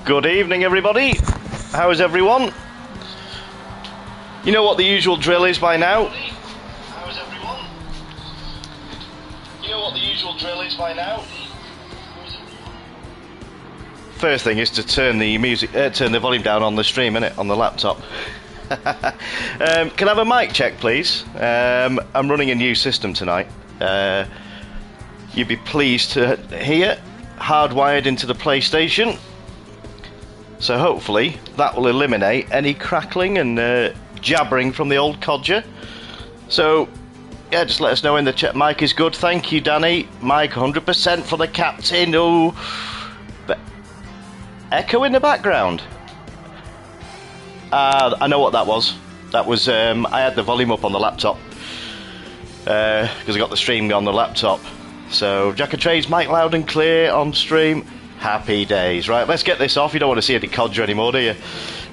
Good evening, everybody. How is everyone? You know what the usual drill is by now? How is everyone? You know what the usual drill is by now? First thing is to turn the music, turn the volume down on the stream, innit? On the laptop. Can I have a mic check, please? I'm running a new system tonight. You'd be pleased to hear, hardwired into the PlayStation. So hopefully that will eliminate any crackling and jabbering from the old Codger. So yeah, just let us know in the chat. Mic is good, thank you, Danny. Mic 100% for the captain. Oh, but echo in the background. I know what that was. That was I had the volume up on the laptop because I got the stream on the laptop. So Jack and Trades, mic loud and clear on stream. Happy days. Right, let's get this off. You don't want to see any Codger anymore, do you?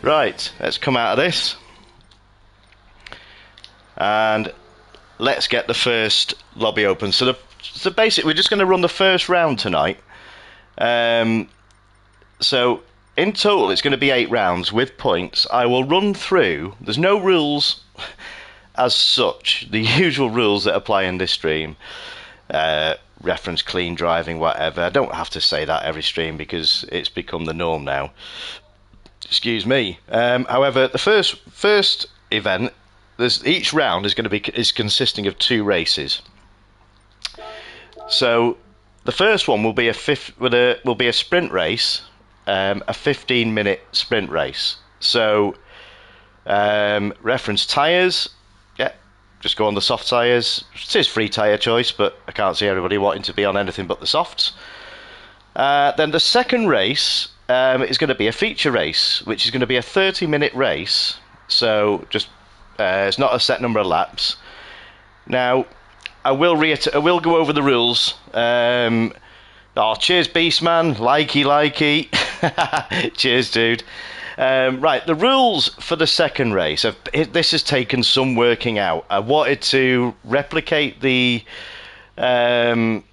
Right, let's come out of this. And let's get the first lobby open. So basically, we're just going to run the first round tonight. So in total, it's going to be 8 rounds with points. I will run through. There's no rules as such. The usual rules that apply in this stream. Reference clean driving, whatever. I don't have to say that every stream because it's become the norm now. Excuse me. However, the first event, each round is going to be consisting of 2 races. So the first one will be a sprint race, a 15-minute sprint race. So reference tyres. Just go on the soft tyres. It is free tyre choice, but I can't see everybody wanting to be on anything but the softs. Then the second race is going to be a feature race, which is going to be a 30-minute race. So just it's not a set number of laps. Now, I will go over the rules. Oh, cheers, Beastman. Likey. Cheers, dude. Right, the rules for the second race. This has taken some working out. I wanted to replicate the as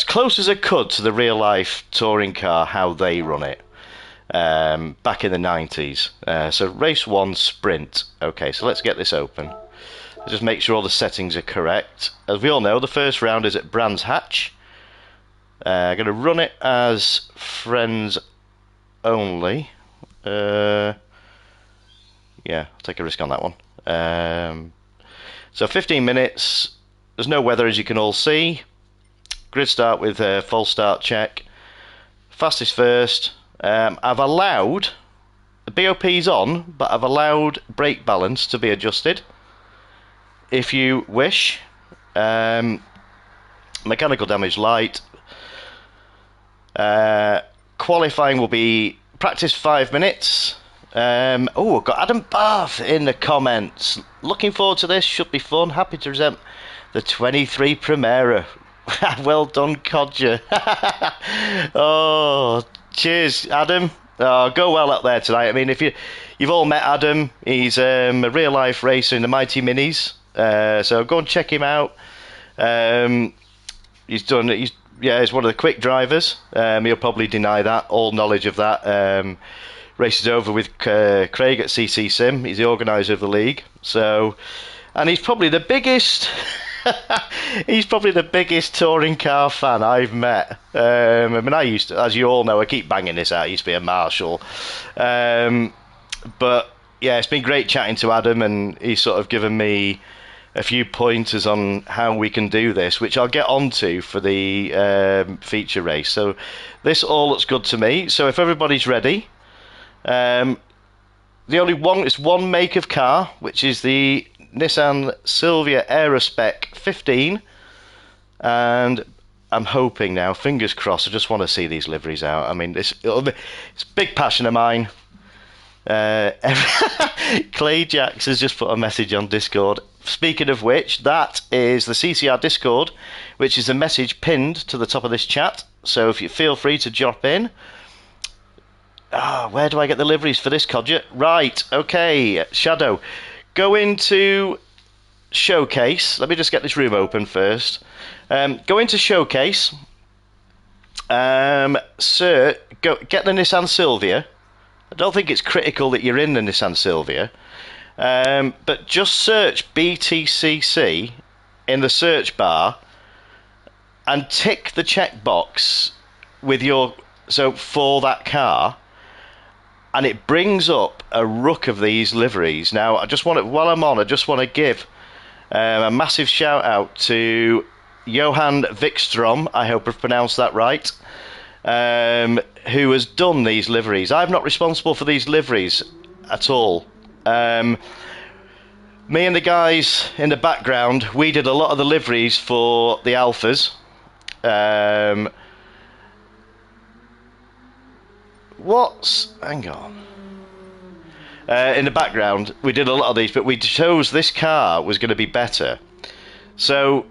close as I could to the real life touring car, how they run it back in the 90s. So race 1 sprint. Okay, so let's get this open. Just make sure all the settings are correct. As we all know, the first round is at Brands Hatch. I'm going to run it as friends only. Yeah, I'll take a risk on that one. So 15 minutes. There's no weather, as you can all see. Grid start with a full start check. Fastest first. I've allowed the BOP's on, but I've allowed brake balance to be adjusted if you wish. Mechanical damage light. Qualifying will be practice 5 minutes. Oh, I've got Adam Bath in the comments. Looking forward to this. Should be fun. Happy to present the 23 Primera. Well done, Codger. Oh, cheers, Adam. Oh, go well up there tonight. I mean, if you've all met Adam, he's a real life racer in the Mighty Minis. So go and check him out. He's one of the quick drivers. He'll probably deny that, all knowledge of that. Races over with Craig at CC Sim. He's the organiser of the league. So, and he's probably the biggest. He's probably the biggest touring car fan I've met. I mean, I used to, as you all know, I keep banging this out. I used to be a marshal. But yeah, it's been great chatting to Adam, and he's sort of given me a few pointers on how we can do this, which I'll get onto for the feature race. So this all looks good to me. So if everybody's ready, the only one make of car, which is the Nissan Silvia Aerospec 15, and I'm hoping now, fingers crossed, I just want to see these liveries out. I mean, it's a big passion of mine. Clay Jacks has just put a message on Discord. Speaking of which, that is the CCR Discord, which is a message pinned to the top of this chat. So if you feel free to drop in. Where do I get the liveries for this, Codger? Right, okay, Shadow. Go into Showcase. Let me just get this room open first. Go into Showcase. Get the Nissan Silvia. I don't think it's critical that you're in the Nissan Silvia, but just search BTCC in the search bar and tick the checkbox with for that car, and it brings up a ruck of these liveries. Now, while I'm on, I just want to give a massive shout out to Johan Wikström, I hope I've pronounced that right, who has done these liveries. I'm not responsible for these liveries at all. Me and the guys in the background, we did a lot of the liveries for the Alphas. Hang on. In the background, we did a lot of these, but we chose this car was going to be better. So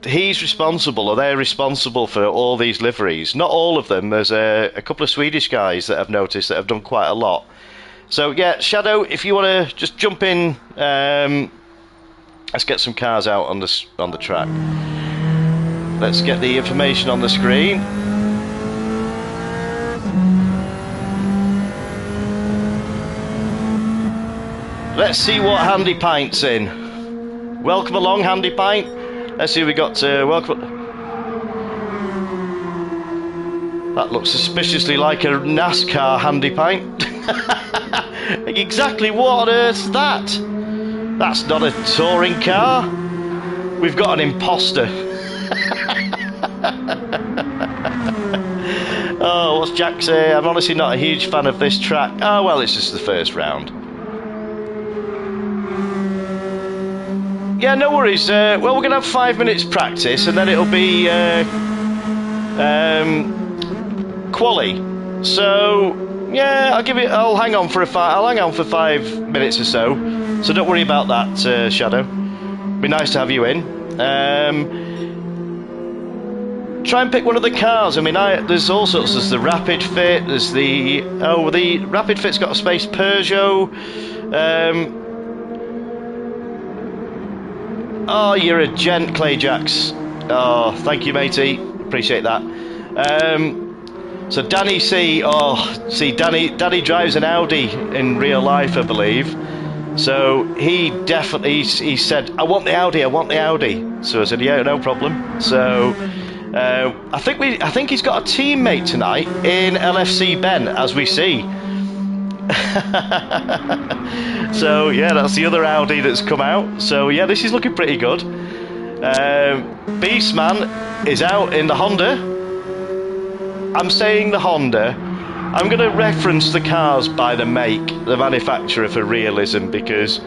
he's responsible, or they're responsible for all these liveries. Not all of them. There's a couple of Swedish guys that I've noticed that have done quite a lot. So yeah, Shadow, if you want to just jump in, let's get some cars out on the track. Let's get the information on the screen. Let's see what Handy Pint's in. Welcome along, Handy Pint. Let's see who we got to welcome. That looks suspiciously like a NASCAR Handy Pint. Exactly what on earth's that? That's not a touring car. We've got an imposter. Oh, what's Jack say? I'm honestly not a huge fan of this track. Oh, well, it's just the first round. Yeah, no worries. Well, we're going to have 5 minutes practice, and then it'll be quali. So, yeah, I'll hang on for 5 minutes or so. So don't worry about that, Shadow. Be nice to have you in. Try and pick one of the cars. I mean, there's all sorts. There's the Rapid Fit. There's the Rapid Fit's got a space Peugeot. Oh, you're a gent, Clayjacks. Oh, thank you, matey. Appreciate that. So Danny C. Danny drives an Audi in real life, I believe. So he said, I want the Audi. So I said, yeah, no problem. So I think he's got a teammate tonight in LFC Ben, as we see. So yeah, that's the other Audi that's come out. So yeah, this is looking pretty good. Beastman is out in the Honda. I'm saying the Honda. I'm going to reference the cars by the make, the manufacturer, for realism, because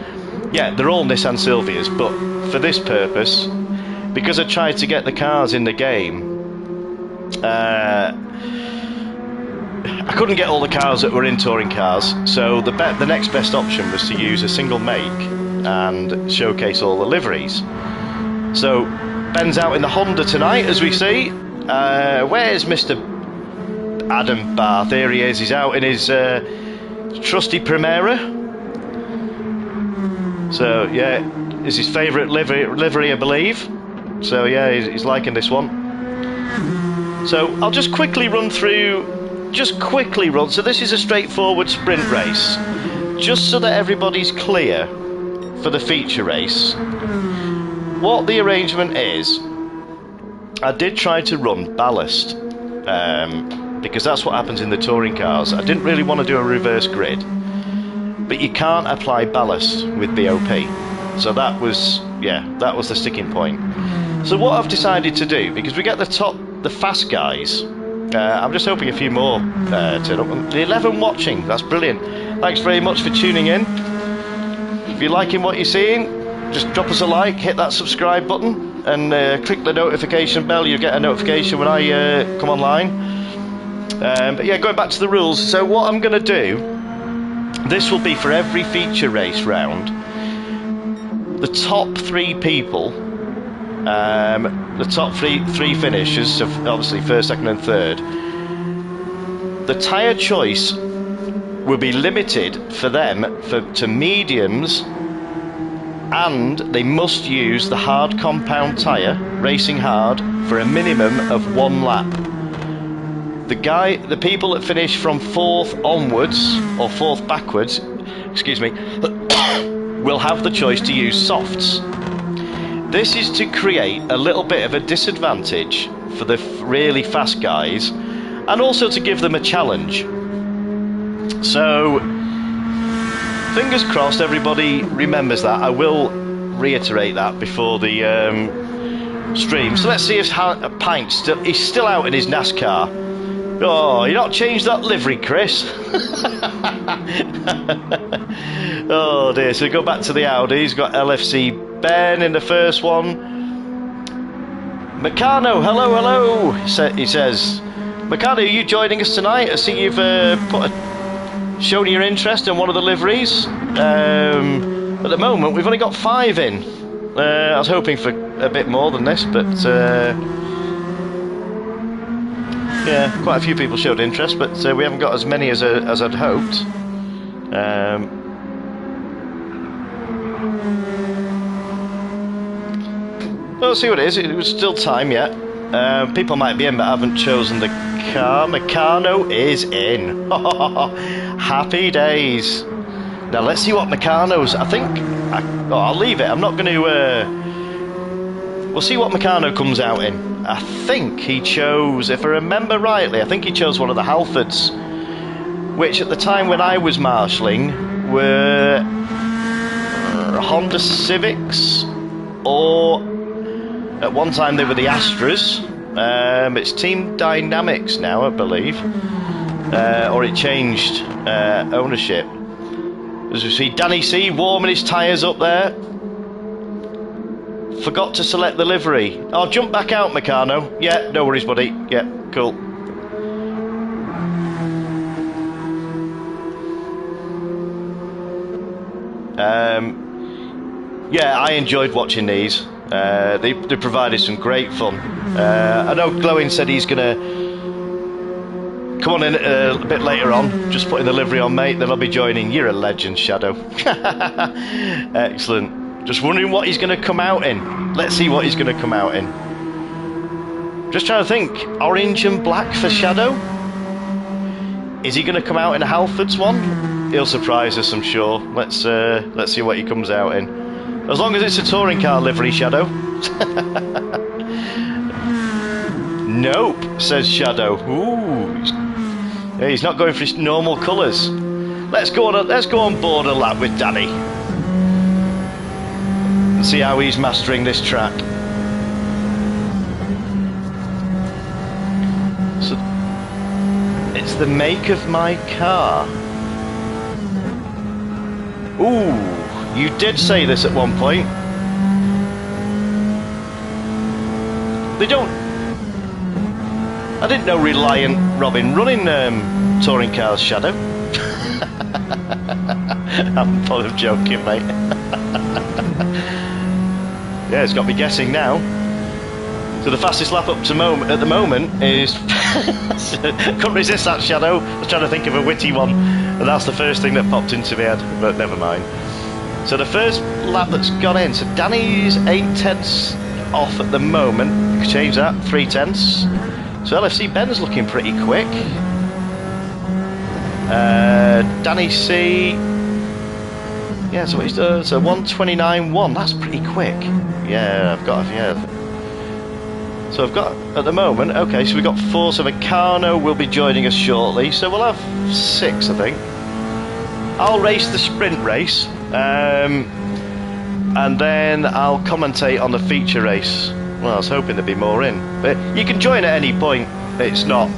yeah, they're all Nissan Silvias, but for this purpose, because I tried to get the cars in the game, I couldn't get all the cars that were in touring cars, so the next best option was to use a single make and showcase all the liveries. So Ben's out in the Honda tonight, as we see. Where's Mr. Adam Barth? Here he is. He's out in his trusty Primera. So yeah, it's his favourite livery, I believe. So yeah, he's liking this one. So I'll just quickly run through. So this is a straightforward sprint race, just so that everybody's clear for the feature race. What the arrangement is, I did try to run ballast, because that's what happens in the touring cars. I didn't really want to do a reverse grid, but you can't apply ballast with BOP. So that was the sticking point. So what I've decided to do, because we get the fast guys, I'm just hoping a few more turn up. The 11 watching, that's brilliant. Thanks very much for tuning in. If you're liking what you're seeing, just drop us a like, hit that subscribe button, and click the notification bell. You'll get a notification when I come online. But yeah, going back to the rules. So what I'm going to do, this will be for every feature race round. The top 3 people, the top three finishers, so obviously first, second and third, the tyre choice will be limited for them to mediums and they must use the hard compound tyre, racing hard, for a minimum of 1 lap. The people that finish from 4th onwards, or 4th backwards, excuse me, will have the choice to use softs. This is to create a little bit of a disadvantage for the really fast guys, and also to give them a challenge. So, fingers crossed everybody remembers that. I will reiterate that before the stream. So let's see if Pint he's still out in his NASCAR. Oh, you not changed that livery, Chris? Oh dear, so we go back to the Audi. He's got LFC Ben in the first one. Meccano, hello. He says, Meccano, are you joining us tonight? I see you've shown your interest in one of the liveries. At the moment, we've only got 5 in. I was hoping for a bit more than this, but yeah, quite a few people showed interest, but we haven't got as many as I'd hoped. We'll see what it is. It was still time yet. People might be in, but haven't chosen the car. Meccano is in. Happy days. Now let's see what Meccano's. I'll leave it. I'm not going to. We'll see what Meccano comes out in. I think he chose, if I remember rightly, I think he chose one of the Halfords, which at the time when I was marshalling were Honda Civics, or at one time they were the Astras. It's Team Dynamics now, I believe, or it changed ownership. As we see Danny C warming his tyres up there. Forgot to select the livery. Oh, jump back out, Meccano. Yeah, no worries, buddy. Yeah, cool. Yeah, I enjoyed watching these. They provided some great fun. I know Glowing said he's going to come on in a bit later on, just putting the livery on, mate, then I'll be joining. You're a legend, Shadow. Excellent. Just wondering what he's going to come out in. Let's see what he's going to come out in. Just trying to think. Orange and black for Shadow? Is he going to come out in a Halfords one? He'll surprise us, I'm sure. Let's see what he comes out in. As long as it's a touring car livery, Shadow. Nope, says Shadow. Ooh, he's not going for his normal colours. Let's go on board a lap with Danny and see how he's mastering this track. So it's the make of my car. Ooh, you did say this at one point. They don't. I didn't know Reliant Robin running touring cars, Shadow. I'm full of joking, mate. Yeah, it's got me guessing now. So the fastest lap up to at the moment is. Couldn't resist that, Shadow. I was trying to think of a witty one, and that's the first thing that popped into my head. But never mind. So the first lap that's gone in. So Danny's 8/10 off at the moment. You can change that, 3/10. So LFC Ben's looking pretty quick. Danny C. Yeah, so what he's done. So 1:29.1. That's pretty quick. Yeah, I've got. Yeah. So I've got at the moment. Okay, so we've got 4. So Meccano will be joining us shortly. So we'll have 6, I think. I'll race the sprint race, and then I'll commentate on the feature race. Well, I was hoping there'd be more in, but you can join at any point. It's not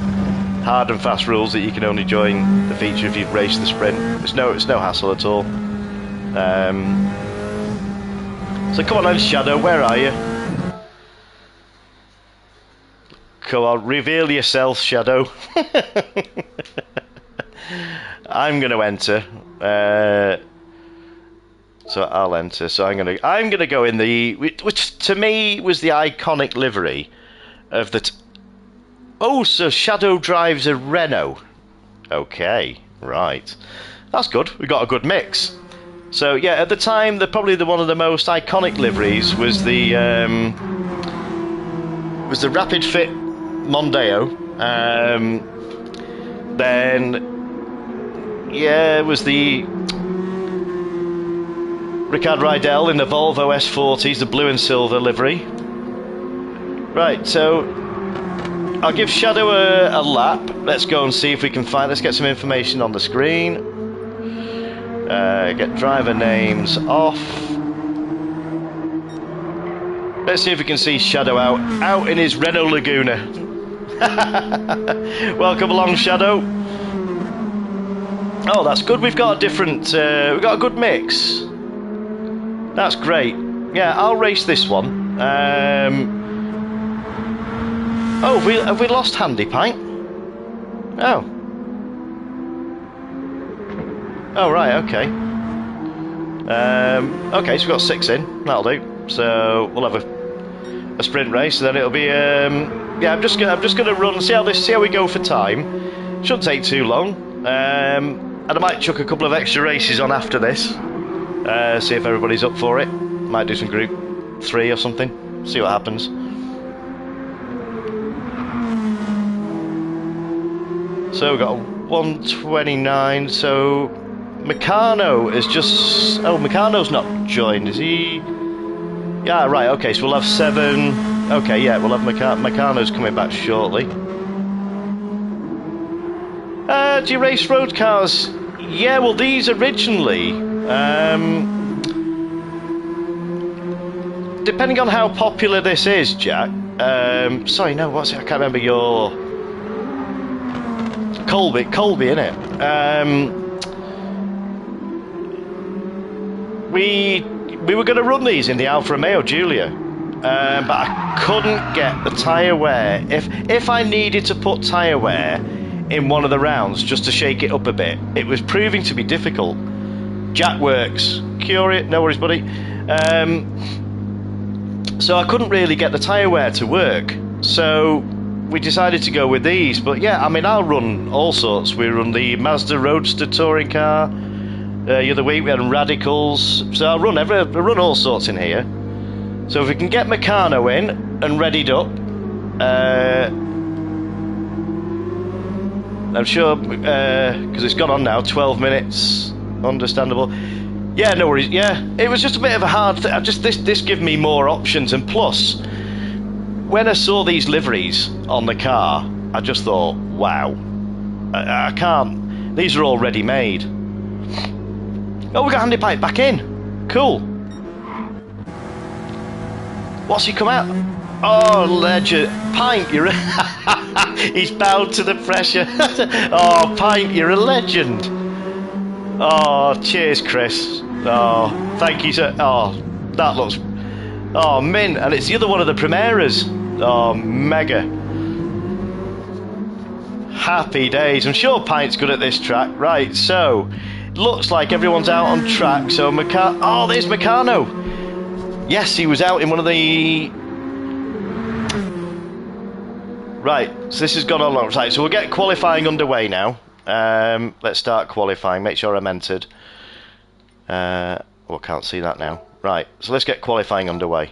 hard and fast rules that you can only join the feature if you've raced the sprint. It's no hassle at all. So come on then, Shadow, where are you? Come on, reveal yourself, Shadow. I'm going to enter. So I'll enter. So I'm gonna go in the, which to me was the iconic livery of the. Oh, so Shadow drives a Renault. Okay, right. That's good. We got a good mix. So yeah, at the time, probably one of the most iconic liveries was the Rapid Fit Mondeo. Then yeah, it was the Ricard Rydell in the Volvo S40s, the blue and silver livery. Right, so I'll give Shadow a lap. Let's go and see if we can find. Let's get some information on the screen. Get driver names off. Let's see if we can see Shadow out in his Renault Laguna. Welcome along, Shadow. Oh, that's good. We've got a different. We've got a good mix. That's great. Yeah, I'll race this one. Oh, have we lost Handy Pint? Oh. Oh, right, okay. Okay, so we've got 6 in. That'll do. So we'll have a sprint race, and then it'll be. Yeah, I'm just gonna run. See how we go for time. Shouldn't take too long. And I might chuck a couple of extra races on after this. See if everybody's up for it. Might do some group 3 or something. See what happens. So we've got 129. So Meccano is just. Oh, Meccano's not joined, is he? Yeah, right. Okay, so we'll have 7. Okay, yeah, we'll have Meccano's coming back shortly. Do you race road cars? Yeah, well, these originally. Depending on how popular this is, Jack. Sorry, no, what's it? I can't remember your. Colby, innit? We were going to run these in the Alfa Romeo Giulia, but I couldn't get the tyre wear. If I needed to put tyre wear in one of the rounds just to shake it up a bit, it was proving to be difficult. Jack works. Curious, no worries, buddy. So I couldn't really get the tyre wear to work. So we decided to go with these. But yeah, I mean, I'll run all sorts. We run the Mazda Roadster touring car. The other week we had Radicals. So I'll run all sorts in here. So if we can get Meccano in and readied up, I'm sure, because it's gone on now, 12 minutes, understandable. Yeah, no worries. Yeah, it was just a bit of a hard thing. This gave me more options, and plus, when I saw these liveries on the car, I just thought, wow, I can't. These are all ready made. Oh, we got Handy Pipe back in. Cool. What's he come out? Oh, legend. Pint, you're he's bowed to the pressure. Oh, Pint, you're a legend. Oh, cheers, Chris. Oh, thank you, sir. Oh, that looks... Oh, mint. And it's the other one of the Primeras. Oh, mega. Happy days. I'm sure Pint's good at this track. Right, so... Looks like everyone's out on track. So, oh, there's Meccano. Yes, he was out in one of the... Right, so this has gone on long. Right, so we'll get qualifying underway now. Let's start qualifying. Make sure I'm entered. Oh, I can't see that now. Right, so let's get qualifying underway.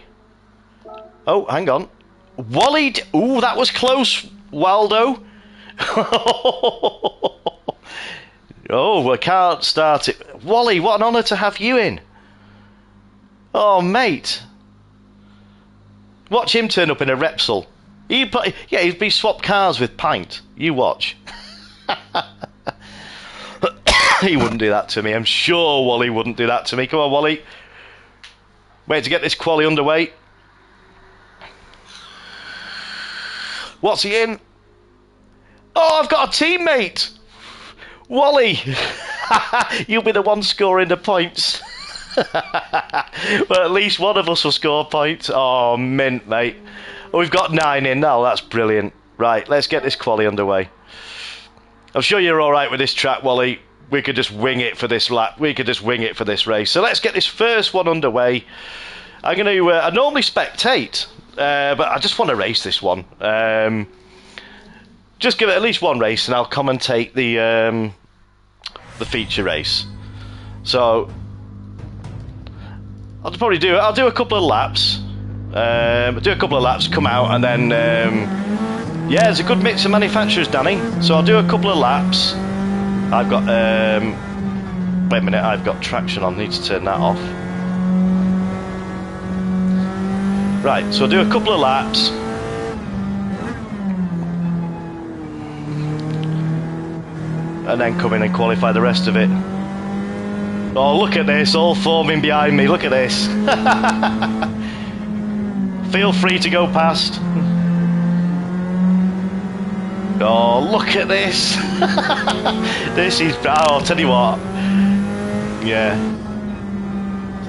Oh, hang on. Wally... Ooh, that was close, Waldo. Oh, I can't start it. Wally, what an honour to have you in. Oh, mate. Watch him turn up in a Repsol. He'd be swapped cars with Pint. You watch. He wouldn't do that to me. I'm sure Wally wouldn't do that to me. Come on, Wally. Wait to get this quali underway. What's he in? Oh, I've got a teammate. Wally. You'll be the one scoring the points. Well, at least one of us will score points. Oh, mint, mate. Oh, we've got 9 in now. That's brilliant. Right, let's get this quali underway. I'm sure you're all right with this track, Wally. We could just wing it for this lap. We could just wing it for this race. So let's get this first one underway. I'm going to... I normally spectate, but I just want to race this one. Just give it at least one race, and I'll commentate the feature race. So I'll probably do. I'll do a couple of laps. Do a couple of laps, come out, and then yeah, there's a good mix of manufacturers, Danny. So I'll do a couple of laps. I've got wait a minute, I've got traction on. Need to turn that off. Right, so I'll do a couple of laps. And then come in and qualify the rest of it. Oh, look at this, all forming behind me. Look at this. Feel free to go past. Oh, look at this. This is... Oh, I'll tell you what. Yeah.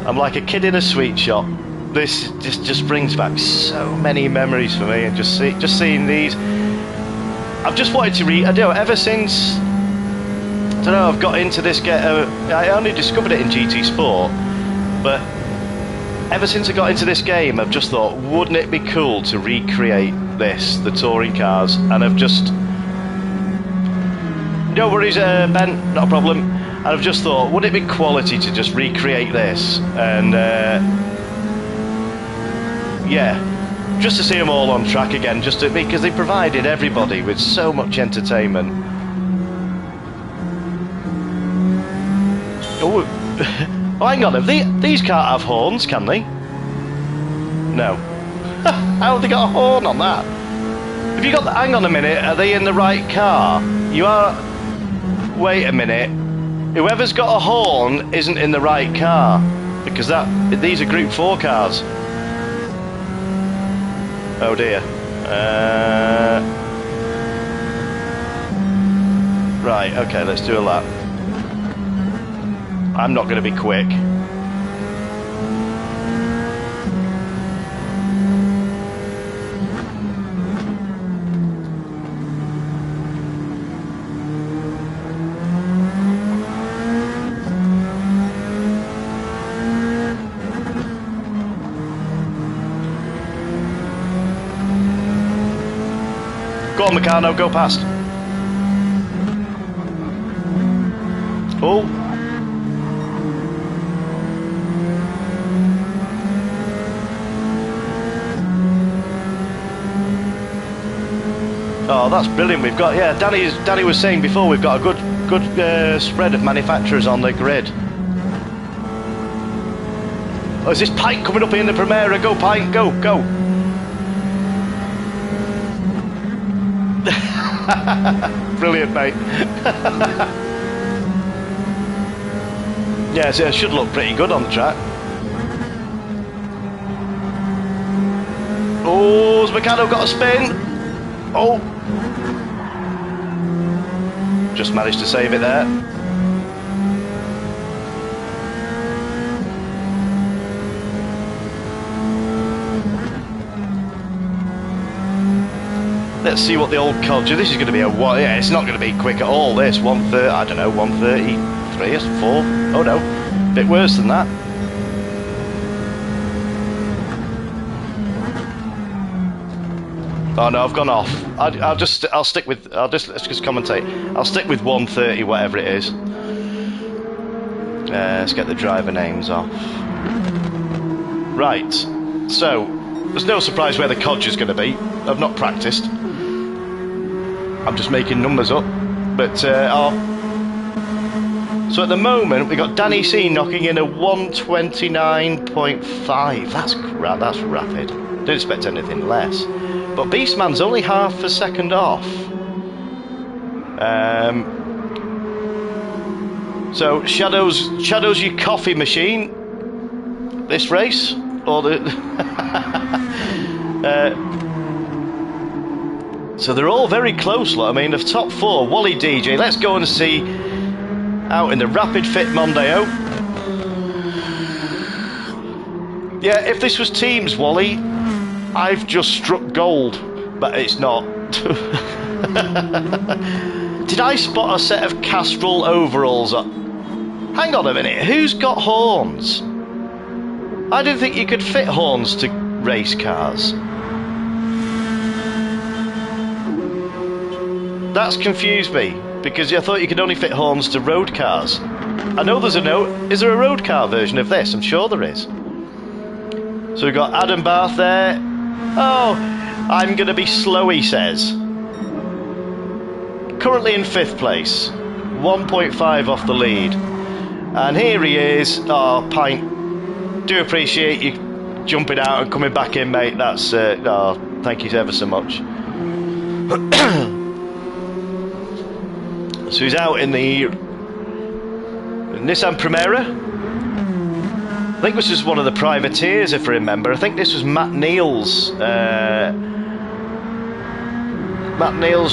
I'm like a kid in a sweet shop. This just brings back so many memories for me. And just seeing these... I've just wanted to read... I don't know, ever since... I don't know, I've got into this game. I only discovered it in GT Sport, but ever since I got into this game, I've just thought, wouldn't it be cool to recreate this, the touring cars? And I've just... No worries, Ben, not a problem. And I've just thought, wouldn't it be quality to just recreate this? And yeah, just to see them all on track again, just to, because they provided everybody with so much entertainment. Oh, oh, hang on, these can't have horns, can they? No. How have they got a horn on that? Have you got the... Hang on a minute, are they in the right car? You are... Wait a minute. Whoever's got a horn isn't in the right car. Because these are Group 4 cars. Oh dear. Right, okay, let's do a lap. I'm not going to be quick. Go on, Meccano, go past. Oh. Oh, that's brilliant. We've got, yeah, Danny was saying before, we've got a good spread of manufacturers on the grid. Oh, is this Pike coming up in the Primera? Go, Pike, go, go. Brilliant, mate. Yeah, so it should look pretty good on the track. Oh, has Meccano got a spin? Oh. Just managed to save it there. Let's see what the old Codger... This is going to be a... Yeah, it's not going to be quick at all, this. 130... I don't know, 133 or 4? Oh, no. A bit worse than that. Oh, no, I've gone off. Let's just commentate. I'll stick with 130, whatever it is. Let's get the driver names off. Right. So, there's no surprise where the Codger's going to be. I've not practiced. I'm just making numbers up. But, so at the moment, we've got Danny C knocking in a 129.5. That's rapid. Didn't expect anything less. But Beastman's only half a second off. So, Shadow's your coffee machine this race? Or the... So they're all very close, lot. I mean, the top 4, Wally DJ, let's go and see out in the Rapid Fit Mondeo. Yeah, if this was teams, Wally, I've just struck gold, but it's not. Did I spot a set of Castrol overalls? Hang on a minute, who's got horns? I didn't think you could fit horns to race cars. That's confused me, because I thought you could only fit horns to road cars. I know there's a is there a road car version of this? I'm sure there is. So we've got Adam Barth there. Oh, I'm going to be slow, he says. Currently in 5th place. 1.5 off the lead. And here he is. Oh, Pint. Do appreciate you jumping out and coming back in, mate. That's oh, thank you ever so much. So he's out in the Nissan Primera. I think this was one of the privateers, if I remember. I think this was Matt Neal's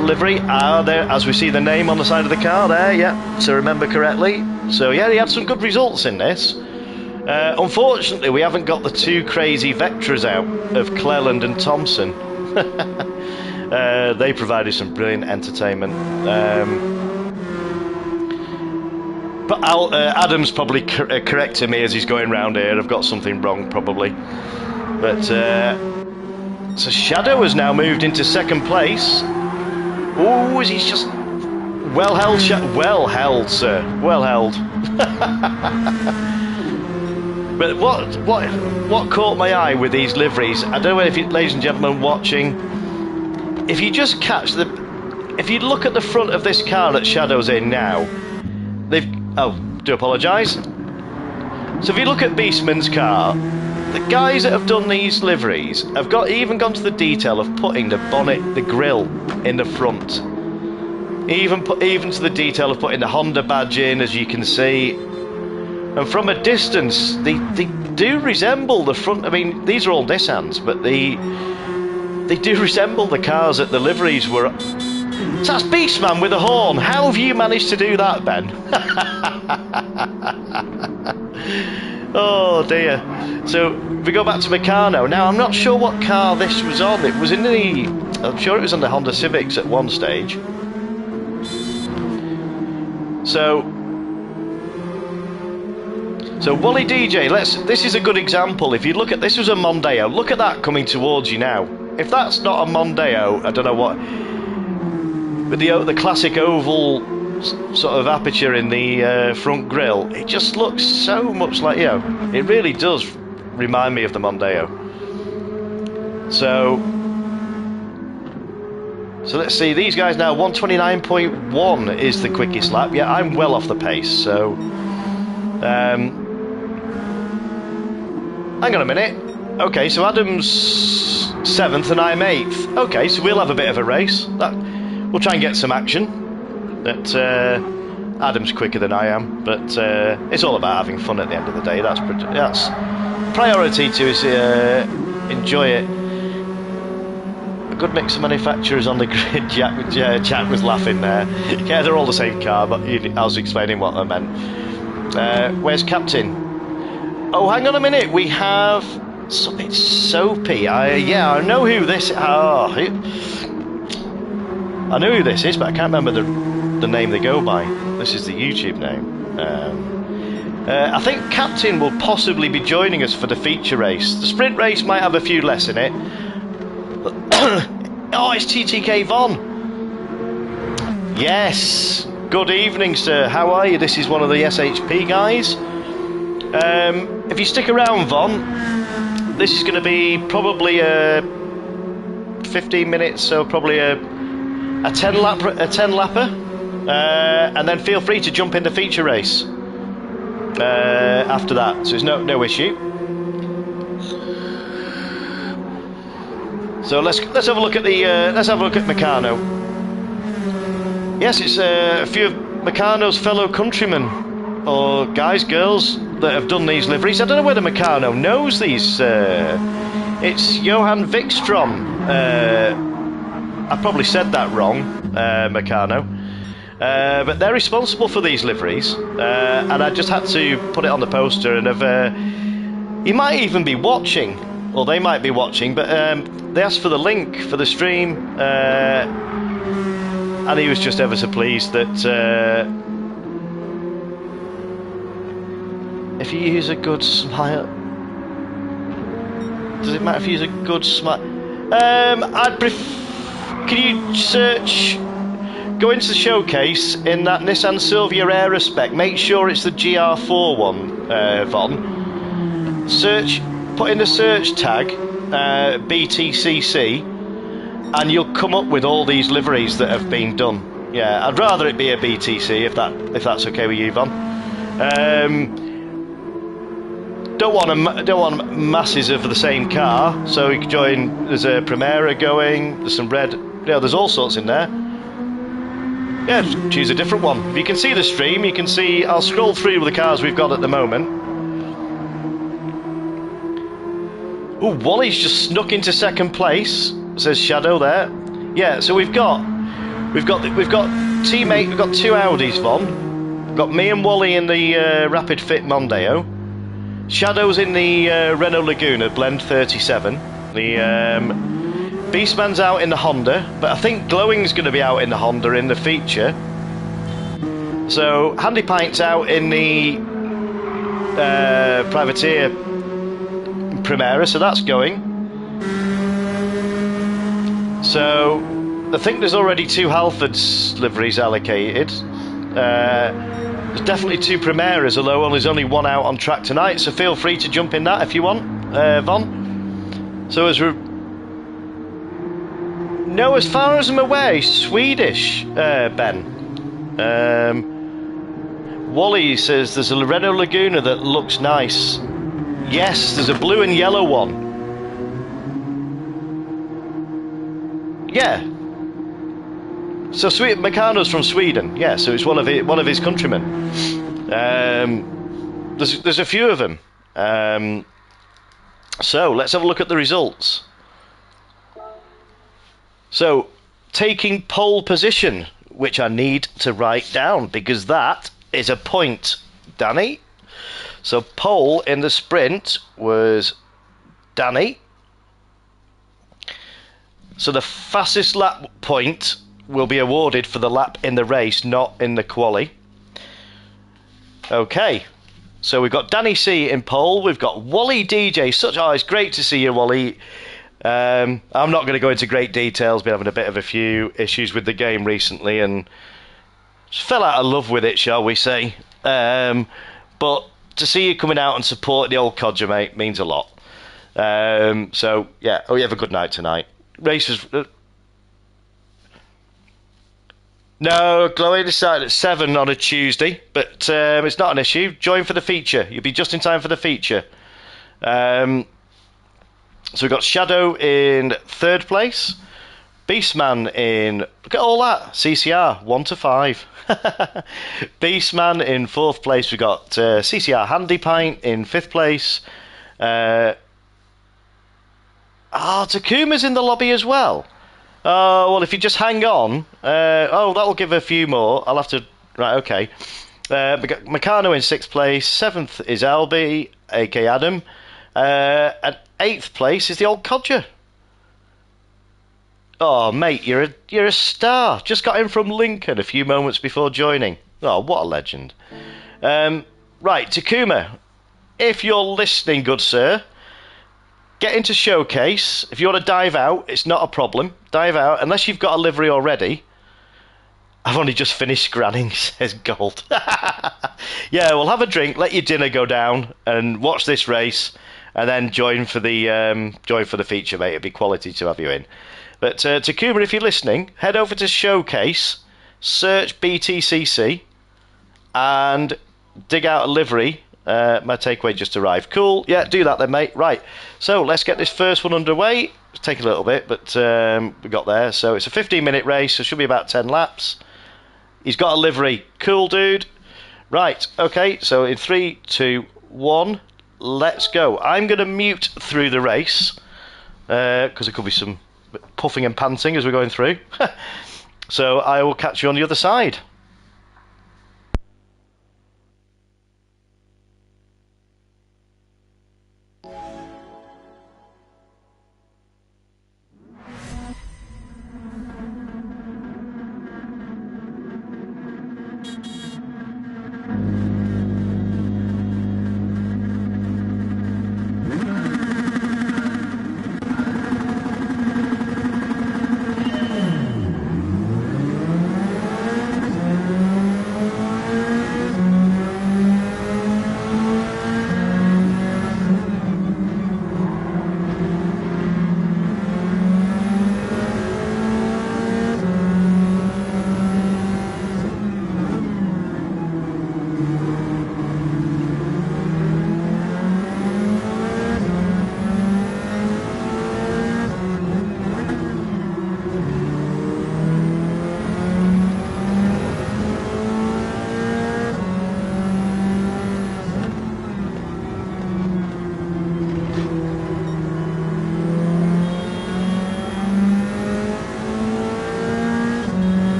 livery. There, as we see the name on the side of the car there. Yeah, to remember correctly. So yeah, he had some good results in this. Unfortunately, we haven't got the 2 crazy Vectras out of Cleland and Thompson. They provided some brilliant entertainment. But Adam's probably correcting me as he's going round here. I've got something wrong, probably. But so Shadow has now moved into 2nd place. Oh, he's just well held, well held, sir, well held. But what caught my eye with these liveries, I don't know if you, ladies and gentlemen watching, if you just catch if you look at the front of this car that Shadow's in now, do apologise. So if you look at Beastman's car, the guys that have done these liveries have even gone to the detail of putting the bonnet, the grille in the front. Even to the detail of putting the Honda badge in, as you can see. And from a distance, they do resemble the front. I mean, these are all Nissans, but they do resemble the cars that the liveries were. So that's Beastman with a horn. How have you managed to do that, Ben? Oh dear. So we go back to Meccano. Now I'm not sure what car this was on. It was I'm sure it was on the Honda Civics at one stage. So Wally DJ, this is a good example. If you look at this, was a Mondeo. Look at that coming towards you now. If that's not a Mondeo, I don't know what. With the classic oval sort of aperture in the front grille, it just looks so much like, it really does remind me of the Mondeo. So let's see, these guys now, 129.1 is the quickest lap. Yeah, I'm well off the pace, so hang on a minute. Okay, so Adam's 7th and I'm 8th. Okay, so we'll have a bit of a race. We'll try and get some action. But Adam's quicker than I am, but it's all about having fun at the end of the day. That's priority to is enjoy it. A good mix of manufacturers on the grid. Jack was laughing there. Yeah, they're all the same car, but I was explaining what I meant. Where's Captain? Oh, hang on a minute. We have something soapy. I know who this. I know who this is, but I can't remember the name they go by. This is the YouTube name. I think Captain will possibly be joining us for the feature race. The sprint race might have a few less in it. Oh, it's TTK Von. Yes. Good evening, sir. How are you? This is one of the SHP guys. If you stick around, Von, this is going to be probably 15 minutes, so probably a 10 lapper, and then feel free to jump in the feature race after that. So there's no issue. So let's have a look at Meccano. Yes, it's a few of Meccano's fellow countrymen, or guys, girls, that have done these liveries. I don't know whether Meccano knows these. It's Johan Wikström. I probably said that wrong, Meccano. But they're responsible for these liveries, and I just had to put it on the poster. And he might even be watching, or they might be watching. But they asked for the link for the stream, and he was just ever so pleased that if you use a good smile, does it matter if you use a good smile? I'd prefer. Can you search, go into the showcase in that Nissan Silvia Aerospec, make sure it's the GR4 one, Von. Search put in the search tag BTCC, and you'll come up with all these liveries that have been done. Yeah, I'd rather it be a BTC if that's okay with you, Von. Don't want masses of the same car, so you can join. There's a Primera going. There's some red. Yeah, there's all sorts in there. Yeah, choose a different one. If you can see the stream, you can see. I'll scroll through the cars we've got at the moment. Oh, Wally's just snuck into second place. Says Shadow there. Yeah, so we've got teammate. We've got two Audis, Von. We've got me and Wally in the Rapid Fit Mondeo. Shadow's in the Renault Laguna Blend 37. The Beastman's out in the Honda, but I think Glowing's going to be out in the Honda in the feature. So Handy Pint's out in the Privateer Primera, so that's going. So I think there's already two Halfords liveries allocated. There's definitely two Primeras, although there's only one out on track tonight, so feel free to jump in that if you want, Von. So as far as I'm aware, he's Swedish, Ben. Wally says there's a Renault Laguna that looks nice. Yes, there's a blue and yellow one. Yeah. So Meccano's from Sweden. Yeah, so it's one of his countrymen. There's a few of them. So let's have a look at the results. So taking pole position, which I need to write down because that is a point, Danny. So pole in the sprint was Danny. So the fastest lap point will be awarded for the lap in the race, not in the quali. Okay, so we've got Danny C in pole. We've got Wally DJ. It's great to see you, Wally. I'm not going to go into great details. Been having a bit of a few issues with the game recently and just fell out of love with it, shall we say. But to see you coming out and support the old Codger, mate, means a lot. So yeah, you have a good night tonight. Race was... No, Chloe decided at 7 on a Tuesday, but it's not an issue. Join for the feature. You'll be just in time for the feature. So we've got Shadow in 3rd place. Beastman in... Look at all that. CCR, 1 to 5. Beastman in 4th place. We've got CCR Handy Pint in 5th place. Takuma's in the lobby as well. Oh, well, if you just hang on... that'll give a few more. I'll have to... Right, okay. We got Meccano in 6th place. 7th is Albie, a.k.a. Adam. And 8th place is the old Codger. Oh, mate, you're a star. Just got in from Lincoln a few moments before joining. Oh, what a legend. Right, Takuma, if you're listening, good sir... Get into showcase. If you want to dive out, it's not a problem. Dive out, unless you've got a livery already. I've only just finished granning, says Gold. Yeah, well, have a drink, let your dinner go down, and watch this race, and then join for the feature, mate. It'd be quality to have you in. But Takuma, if you're listening, head over to showcase, search BTCC, and dig out a livery. My takeaway just arrived. Cool. Yeah, do that then, mate. Right. So let's get this first one underway. It's taken a little bit, but we got there. So it's a 15-minute race. So it should be about 10 laps. He's got a livery. Cool, dude. Right. Okay. So in 3, 2, 1, let's go. I'm going to mute through the race because there could be some puffing and panting as we're going through. So I will catch you on the other side.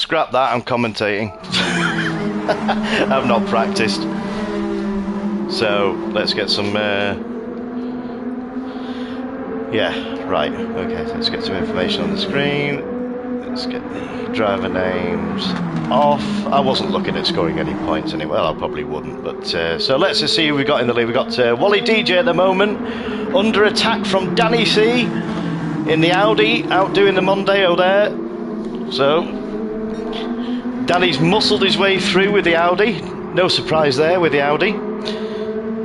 Scrap that, I'm commentating. I've not practiced. So, let's get some... yeah, right. Okay, let's get some information on the screen. Let's get the driver names off. I wasn't looking at scoring any points anyway. Well, I probably wouldn't. But so let's just see who we got in the lead. We've got Wally DJ at the moment. Under attack from Danny C. in the Audi. Outdoing the Mondeo there. So, Danny's muscled his way through with the Audi. No surprise there with the Audi.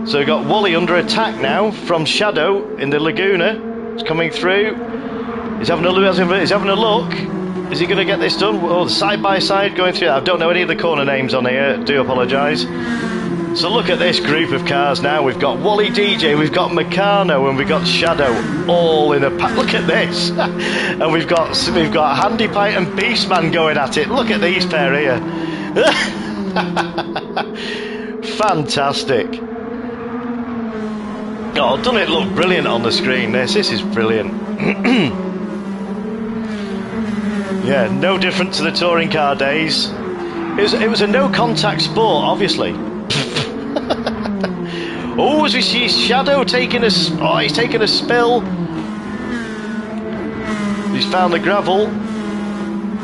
So we've got Wally under attack now from Shadow in the Laguna. It's coming through. He's having a look. Is he going to get this done? Oh, side by side going through. I don't know any of the corner names on here. Do apologise. So look at this group of cars now. We've got Wally DJ, we've got Meccano, and we've got Shadow all in a pack. Look at this. And we've got Handy Pint and Beastman going at it. Look at these pair here. Fantastic. Oh, doesn't it look brilliant on the screen? This is brilliant. Yeah, no different to the touring car days. It was a no-contact sport, obviously. Oh, as we see Shadow taking he's taking a spill. He's found the gravel.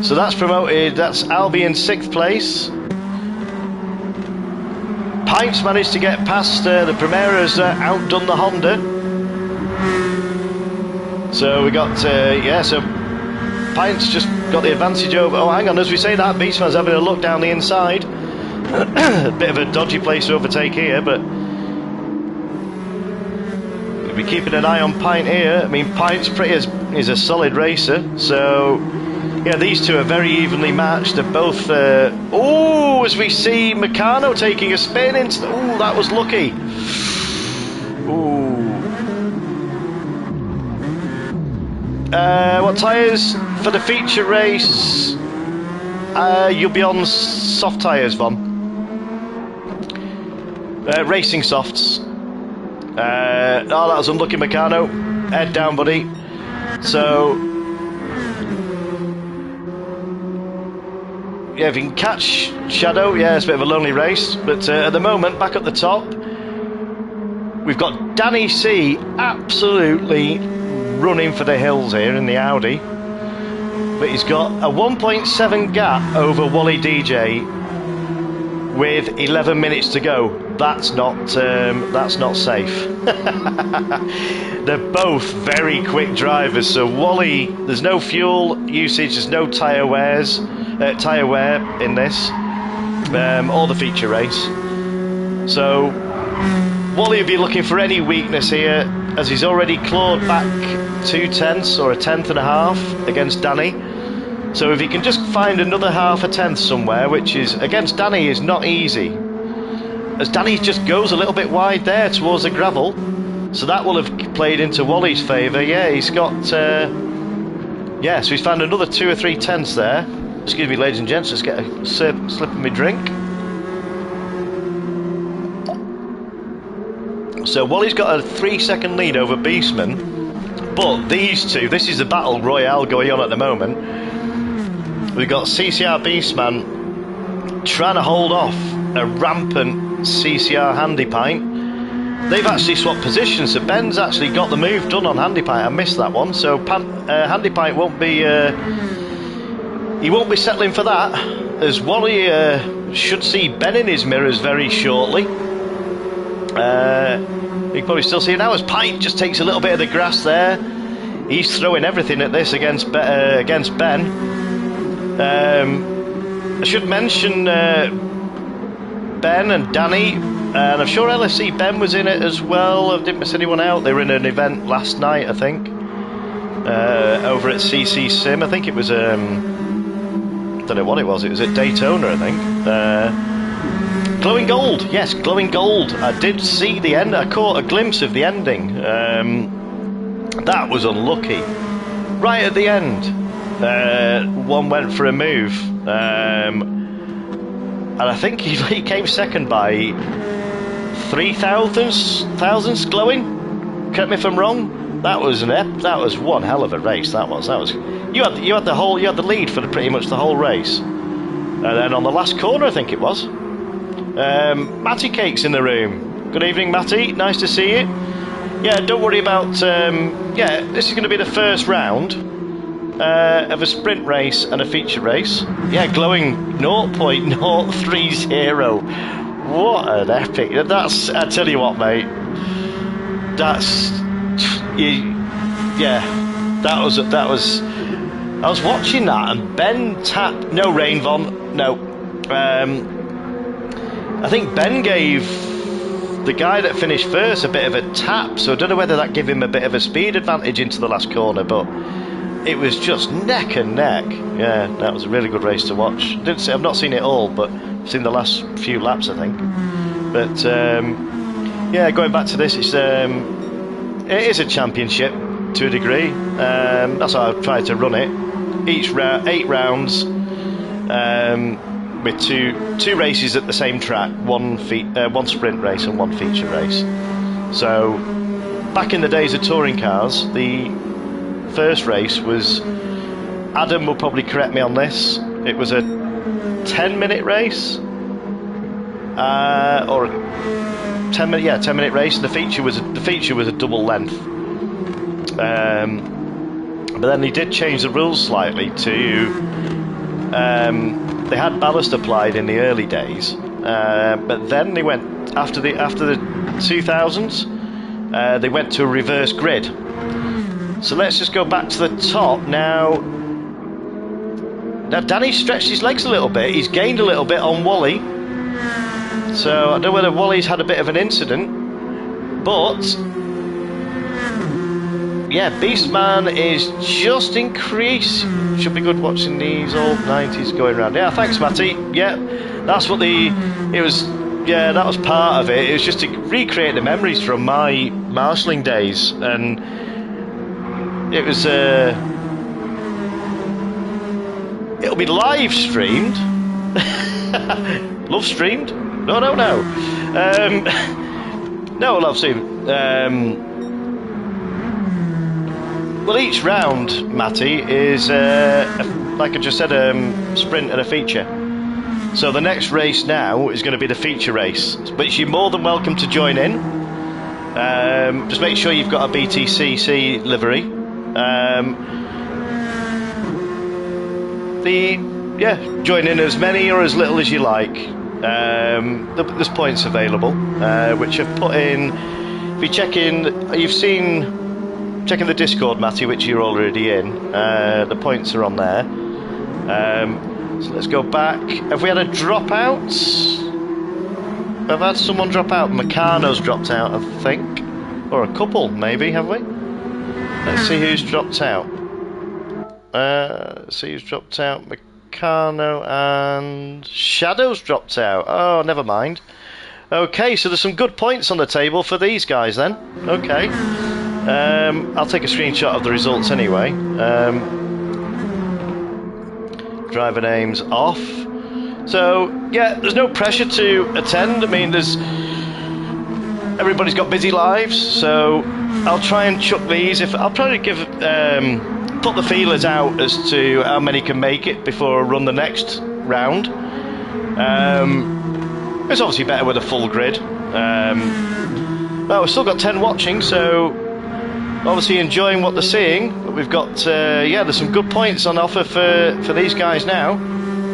So that's promoted. That's Albie in 6th place. Pint's managed to get past the Primera's outdone the Honda. So we got so Pint's just got the advantage over. Oh, hang on, as we say that, Beastman's having a look down the inside. A bit of a dodgy place to overtake here, but we'll be keeping an eye on Pint here. I mean, Pint's is a solid racer, so yeah, these two are very evenly matched. They're both. Oh, as we see Meccano taking a spin into. Oh, that was lucky. Ooh. What tyres for the feature race? You'll be on soft tyres, Von. Racing softs. Oh, that was unlucky, Meccano. Head down, buddy. So, yeah, if you can catch Shadow, yeah, it's a bit of a lonely race. But at the moment, back at the top, we've got Danny C absolutely running for the hills here in the Audi. But he's got a 1.7 gap over Wally DJ with 11 minutes to go. That's not safe. They're both very quick drivers. So Wally, there's no fuel usage, there's no tyre wear in this, or the feature race. So Wally will be looking for any weakness here, as he's already clawed back 2/10 or a 1/10 and a half against Danny. So if he can just find another half a tenth somewhere, which is against Danny is not easy, as Danny just goes a little bit wide there towards the gravel, so that will have played into Wally's favour. Yeah, he's got so he's found another 2 or 3 tenths there. Excuse me, ladies and gents, just get a slip of my drink. So Wally's got a 3-second lead over Beastman, but these two, this is the battle royale going on at the moment. We've got CCR Beastman trying to hold off a rampant CCR Handy Pint. They've actually swapped positions, so Ben's actually got the move done on Handy Pint. I missed that one, so Handy Pint won't be settling for that, as Wally should see Ben in his mirrors very shortly. You can probably still see it now as Pint just takes a little bit of the grass there. He's throwing everything at this against Ben. I should mention Ben and Danny, and I'm sure LFC Ben was in it as well. I didn't miss anyone out. They were in an event last night, I think, over at CC Sim. I think it was don't know what it was. It was at Daytona, I think. Glowing Gold, yes, Glowing Gold. I did see the end. I caught a glimpse of the ending. That was unlucky. Right at the end, one went for a move, and I think he came second by 3 thousandths. Glowing. Correct me if I'm wrong. That was one hell of a race. That was. You had the lead for pretty much the whole race. And then on the last corner, I think it was, Matty Cake's in the room. Good evening, Matty. Nice to see you. Yeah, don't worry about... yeah, this is going to be the first round of a sprint race and a feature race. Yeah, glowing 0.030. What an epic... That's... I tell you what, mate. That's... Yeah, that was... I was watching that, and Ben tapped... No, Rain Von. No. I think Ben gave the guy that finished first a bit of a tap, so I don't know whether that gave him a bit of a speed advantage into the last corner, but it was just neck and neck. Yeah, that was a really good race to watch. I've not seen it all, but I've seen the last few laps, I think. But yeah, going back to this, it is a championship to a degree. That's how I've tried to run it. Each 8 rounds, with two races at the same track, one sprint race and one feature race. So back in the days of touring cars, the first race was, Adam will probably correct me on this, it was a 10-minute race, or a 10-minute race, and the feature was a double length. But then they did change the rules slightly to they had ballast applied in the early days, but then they went after the 2000s. They went to a reverse grid. So let's just go back to the top now. Now Danny stretched his legs a little bit. He's gained a little bit on Wally. So I don't know whether Wally's had a bit of an incident, but yeah, Beastman is just increased. Should be good watching these old 90s going around. Yeah, thanks, Matty. Yeah, that's what it was. Yeah, that was part of it. It was just to recreate the memories from my marshalling days, and it was. It'll be live streamed. Love streamed? No. No, love streamed. Well, each round, Matty, is, like I just said, sprint and a feature. So the next race now is going to be the feature race. But you're more than welcome to join in. Just make sure you've got a BTCC livery. Join in as many or as little as you like. There's points available, which I've put in. If you check in, you've seen... Checking the Discord, Matty, which you're already in. The points are on there. So let's go back. Have we had a dropout? I've had someone drop out. Meccano's dropped out, I think. Or a couple, maybe, have we? Let's see who's dropped out. Let's see who's dropped out. Meccano and Shadow's dropped out. Oh, never mind. Okay, so there's some good points on the table for these guys then. Okay. I'll take a screenshot of the results anyway. Driver names off. So yeah, there's no pressure to attend. I mean, everybody's got busy lives, so I'll try and chuck these. I'll probably put the feelers out as to how many can make it before I run the next round. It's obviously better with a full grid. Well, we've still got 10 watching, so obviously enjoying what they're seeing. But we've got there's some good points on offer for these guys now.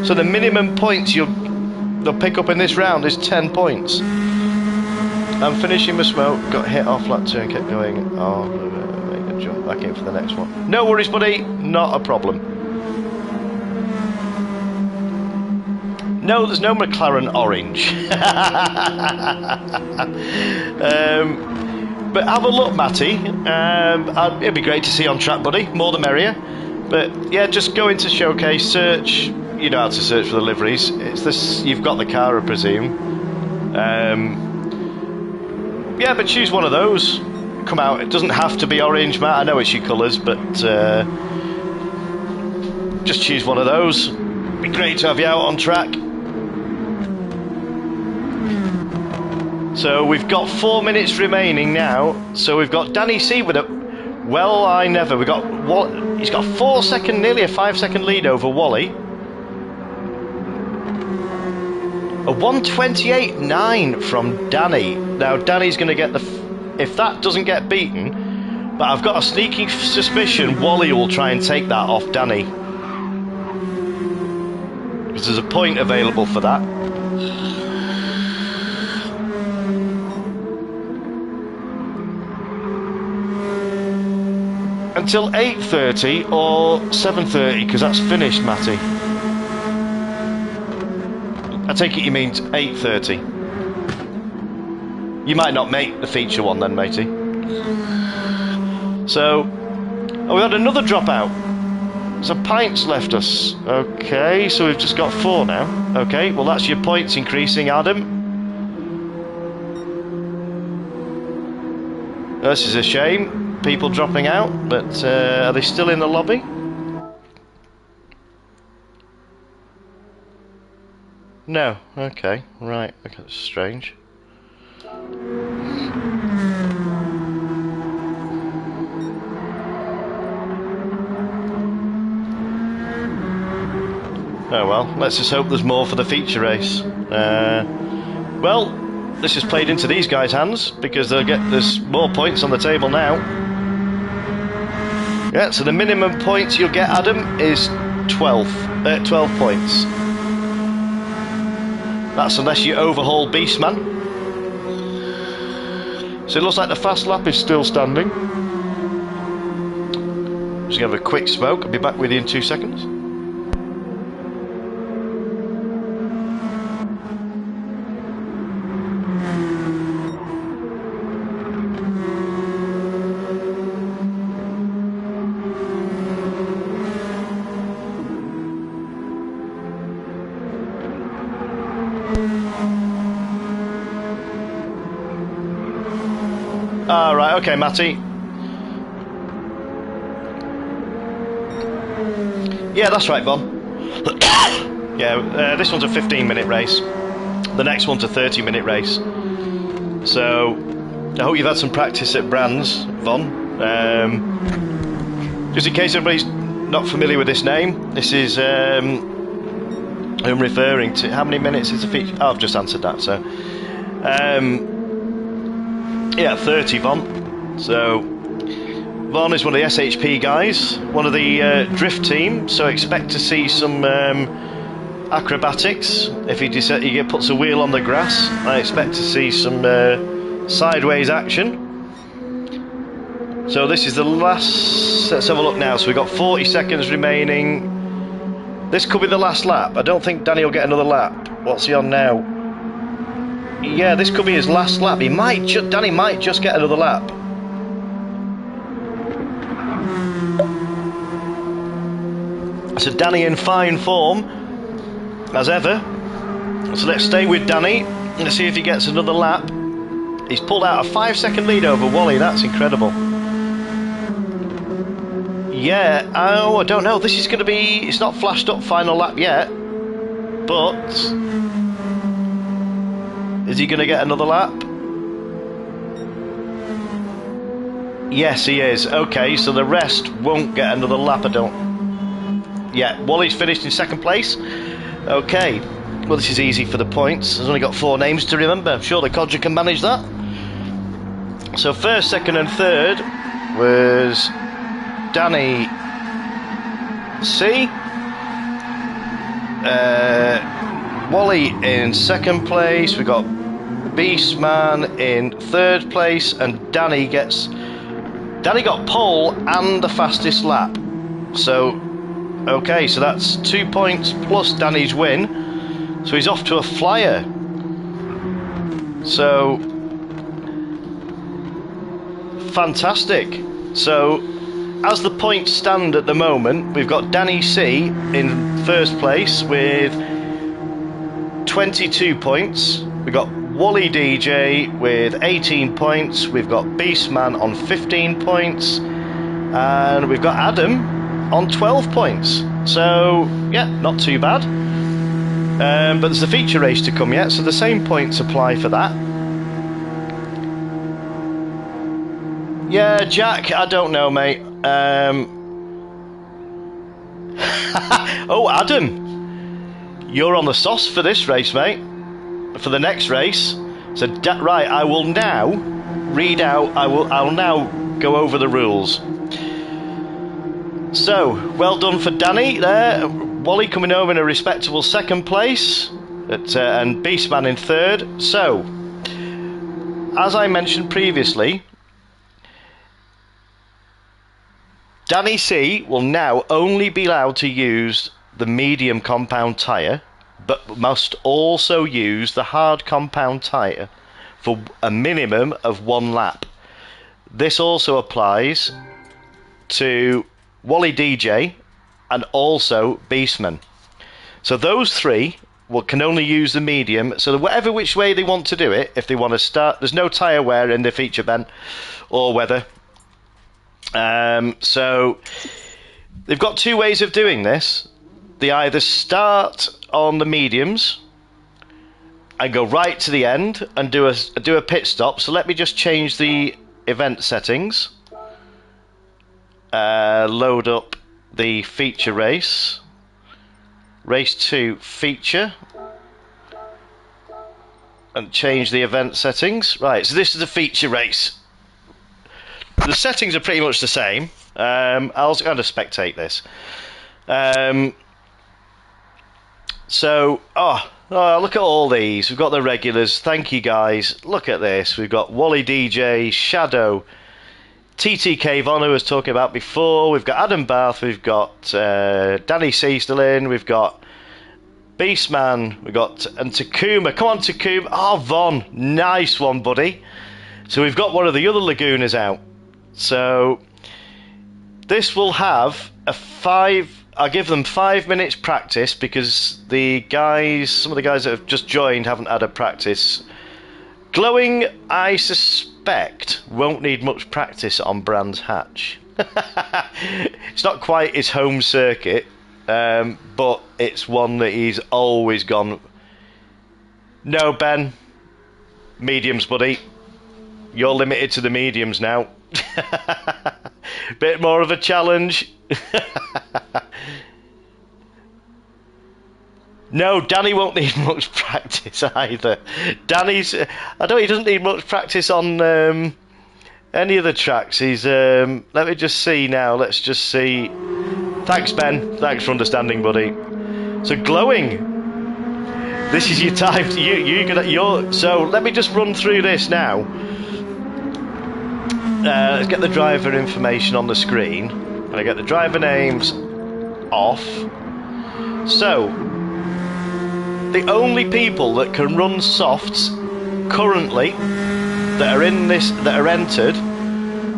So the minimum points they'll pick up in this round is 10 points. I'm finishing my smoke. Got hit off lap 2 and kept going. Oh, make a jump back in for the next one. No worries, buddy. Not a problem. No, there's no McLaren orange. But have a look, Matty. It'd be great to see on track, buddy. More the merrier. But yeah, just go into Showcase, search. You know how to search for the liveries. It's this. You've got the car, I presume. Yeah, but choose one of those. Come out. It doesn't have to be orange, Matt. I know it's your colours, but just choose one of those. It'd be great to have you out on track. So we've got 4 minutes remaining now. So we've got Danny C with a well, I never. He's got nearly a 5-second lead over Wally. A 128.9 from Danny. Now Danny's going to get the... if that doesn't get beaten, but I've got a sneaking suspicion Wally will try and take that off Danny. Because there's a point available for that. Until 8:30 or 7:30, because that's finished, Matty. I take it you mean 8:30. You might not make the feature one then, matey. So, we had another dropout. So Pints left us. Okay, so we've just got 4 now. Okay, well that's your points increasing, Adam. This is a shame. People dropping out, but are they still in the lobby? No. Okay. Right. Okay. That's strange. Oh well. Let's just hope there's more for the feature race. Well, this is played into these guys' hands because there's more points on the table now. Yeah. So the minimum points you'll get, Adam, is 12 points. That's unless you overhaul Beastman. So it looks like the fast lap is still standing. Just gonna have a quick smoke. I'll be back with you in 2 seconds. Right, okay, Matty. Yeah, that's right, Bon. Yeah, this one's a 15-minute race. The next one's a 30-minute race. So, I hope you've had some practice at Brands, Von. Just in case everybody's not familiar with this name, this is I'm referring to. How many minutes is the feature? Oh, I've just answered that. So, yeah, 30, Von. So, Von is one of the SHP guys, one of the drift team. So expect to see some acrobatics. If he puts a wheel on the grass, I expect to see some sideways action. So this is the last. Let's have a look now. So we've got 40 seconds remaining. This could be the last lap. I don't think Danny will get another lap. What's he on now? Yeah, this could be his last lap. Danny might just get another lap. So Danny in fine form, as ever. So let's stay with Danny and see if he gets another lap. He's pulled out a 5-second lead over Wally. That's incredible. Yeah, I don't know. This is going to be... It's not flashed up final lap yet. But... Is he going to get another lap? Yes, he is. Okay, so the rest won't get another lap, I don't... Yeah, Wally's finished in 2nd place. Okay, well this is easy for the points. There's only got 4 names to remember. I'm sure the Codger can manage that. So 1st, 2nd and 3rd was Danny C. Wally in 2nd place. We got Beastman in 3rd place, and Danny got pole and the fastest lap. So okay, so that's 2 points plus Danny's win. So he's off to a flyer. So fantastic. So as the points stand at the moment, we've got Danny C in 1st place with 22 points. We've got Wally DJ with 18 points. We've got Beastman on 15 points. And we've got Adam on 12 points. So, yeah, not too bad. But there's a feature race to come yet, so the same points apply for that. Yeah, Jack, I don't know, mate. Oh, Adam, you're on the sauce for this race, mate. for the next race. So right, I will now read out. I'll now go over the rules. So well done for Danny there. Wally coming home in a respectable second place, and Beastman in third. So, as I mentioned previously, Danny C will now only be allowed to use the medium compound tyre, but must also use the hard compound tyre for a minimum of 1 lap. This also applies to Wally DJ and also Beastman. So those three can only use the medium. So whatever which way they want to do it, if they want to start, there's no tyre wear in the feature, Ben, or weather. So they've got 2 ways of doing this. They either start on the mediums and go right to the end and do a pit stop. So let me just change the event settings. Load up the feature race. Race 2 feature. And change the event settings. Right, so this is the feature race. The settings are pretty much the same. I'll kind of spectate this. So, look at all these. We've got the regulars. Thank you, guys. Look at this. We've got Wally DJ, Shadow, TTK Von, who I was talking about before. We've got Adam Bath. We've got Danny C still in. We've got Beastman. We've got and Takuma. Come on, Takuma. Oh, Von. Nice one, buddy. So we've got one of the other Lagooners out. So this will have I'll give them 5 minutes practice because some of the guys that have just joined haven't had a practice. Glowing, I suspect, won't need much practice on Brands Hatch. It's not quite his home circuit, but it's one that he's always gone. No, Ben, mediums, buddy. You're limited to the mediums now. Bit more of a challenge. No, Danny won't need much practice either. He doesn't need much practice on any of the tracks. He's let me just see now. Let's just see. Thanks, Ben. Thanks for understanding, buddy. So glowing. This is your time. So let me just run through this now. Let's get the driver information on the screen. Can I get the driver names off? So, the only people that can run softs currently that are entered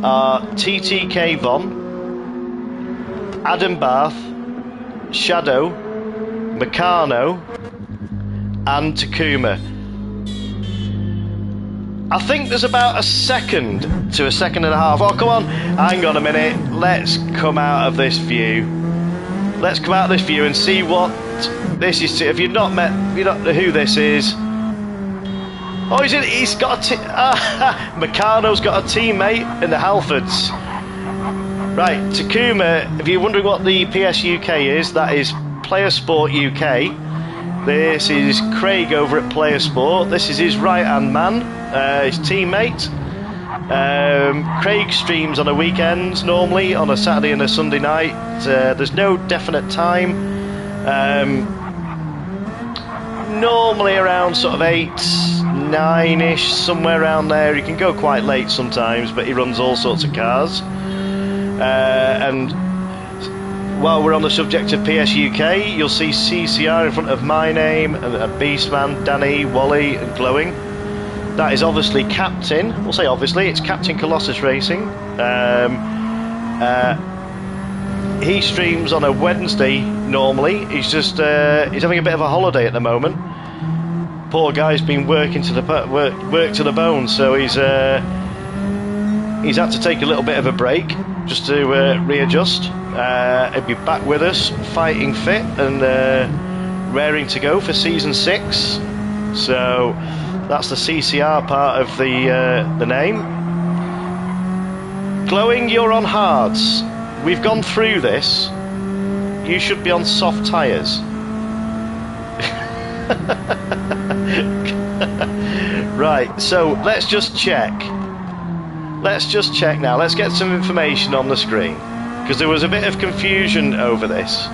are TTK Von, Adam Bath, Shadow, Meccano, and Takuma. I think there's about a second to a second and a half. Oh, come on. Hang on a minute. Let's come out of this view. Let's come out of this view and see what this is. If you've not know who this is. Oh, he's got Meccano's got a teammate in the Halfords. Right, Takuma, if you're wondering what the PS UK is, that is Player Sport UK. This is Craig over at Player Sport. This is his right-hand man, his teammate. Craig streams on a weekend, normally on a Saturday and a Sunday night. There's no definite time. Normally around sort of 8, 9-ish, somewhere around there. He can go quite late sometimes, but he runs all sorts of cars. And while we're on the subject of PS UK, you'll see CCR in front of my name, and Beastman, Danny, Wally, and Glowing. That is obviously Captain. We'll say obviously, it's Captain Colossus Racing. He streams on a Wednesday normally. He's just he's having a bit of a holiday at the moment. Poor guy's been working to the work to the bone, so he's had to take a little bit of a break just to readjust. He'll be back with us, fighting fit and raring to go for season 6. So that's the CCR part of the name. Glowing, you're on hards. We've gone through this. You should be on soft tyres. Right, so let's just check. Let's just check now. Let's get some information on the screen, because there was a bit of confusion over this.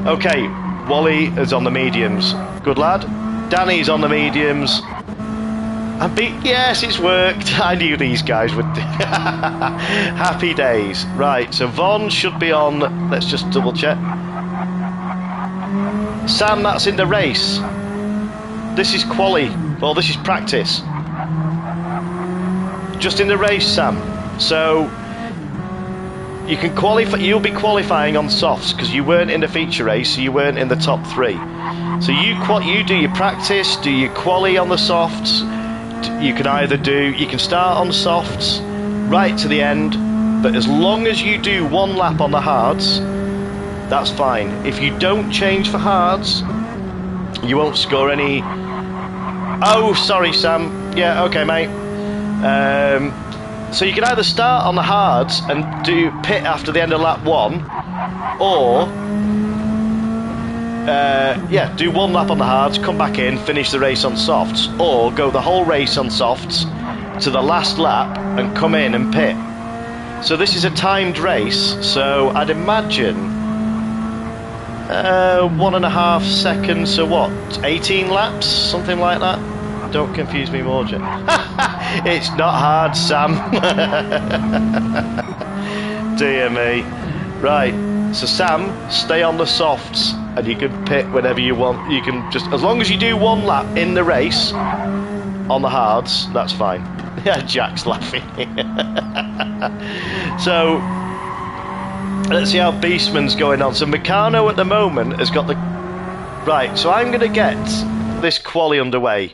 Okay, Wally is on the mediums. Good lad. Danny's on the mediums. And yes, it's worked. I knew these guys would. Happy days. Right, so Von should be on. Let's just double check. Sam, that's in the race. This is quali. Well, this is practice. Just in the race, Sam. So you can qualify. You'll be qualifying on softs because you weren't in the feature race, so you weren't in the top 3. So you do your practice, do your quali on the softs. You can either you can start on softs right to the end, but as long as you do 1 lap on the hards, that's fine. If you don't change for hards, you won't score any. Oh, sorry, Sam. Yeah, okay, mate. So you can either start on the hards and do pit after the end of lap 1, or do 1 lap on the hards, come back in, finish the race on softs, or go the whole race on softs to the last lap and come in and pit. So this is a timed race, so I'd imagine 1.5 seconds, so what, 18 laps, something like that? Don't confuse me more, Jim. It's not hard, Sam. Dear me. Right, so Sam, stay on the softs, and you can pit whenever you want. You can just, as long as you do 1 lap in the race on the hards, that's fine. Yeah, Jack's laughing. So let's see how Beastman's going on. So Meccano at the moment has got the right. So I'm going to get this quali underway.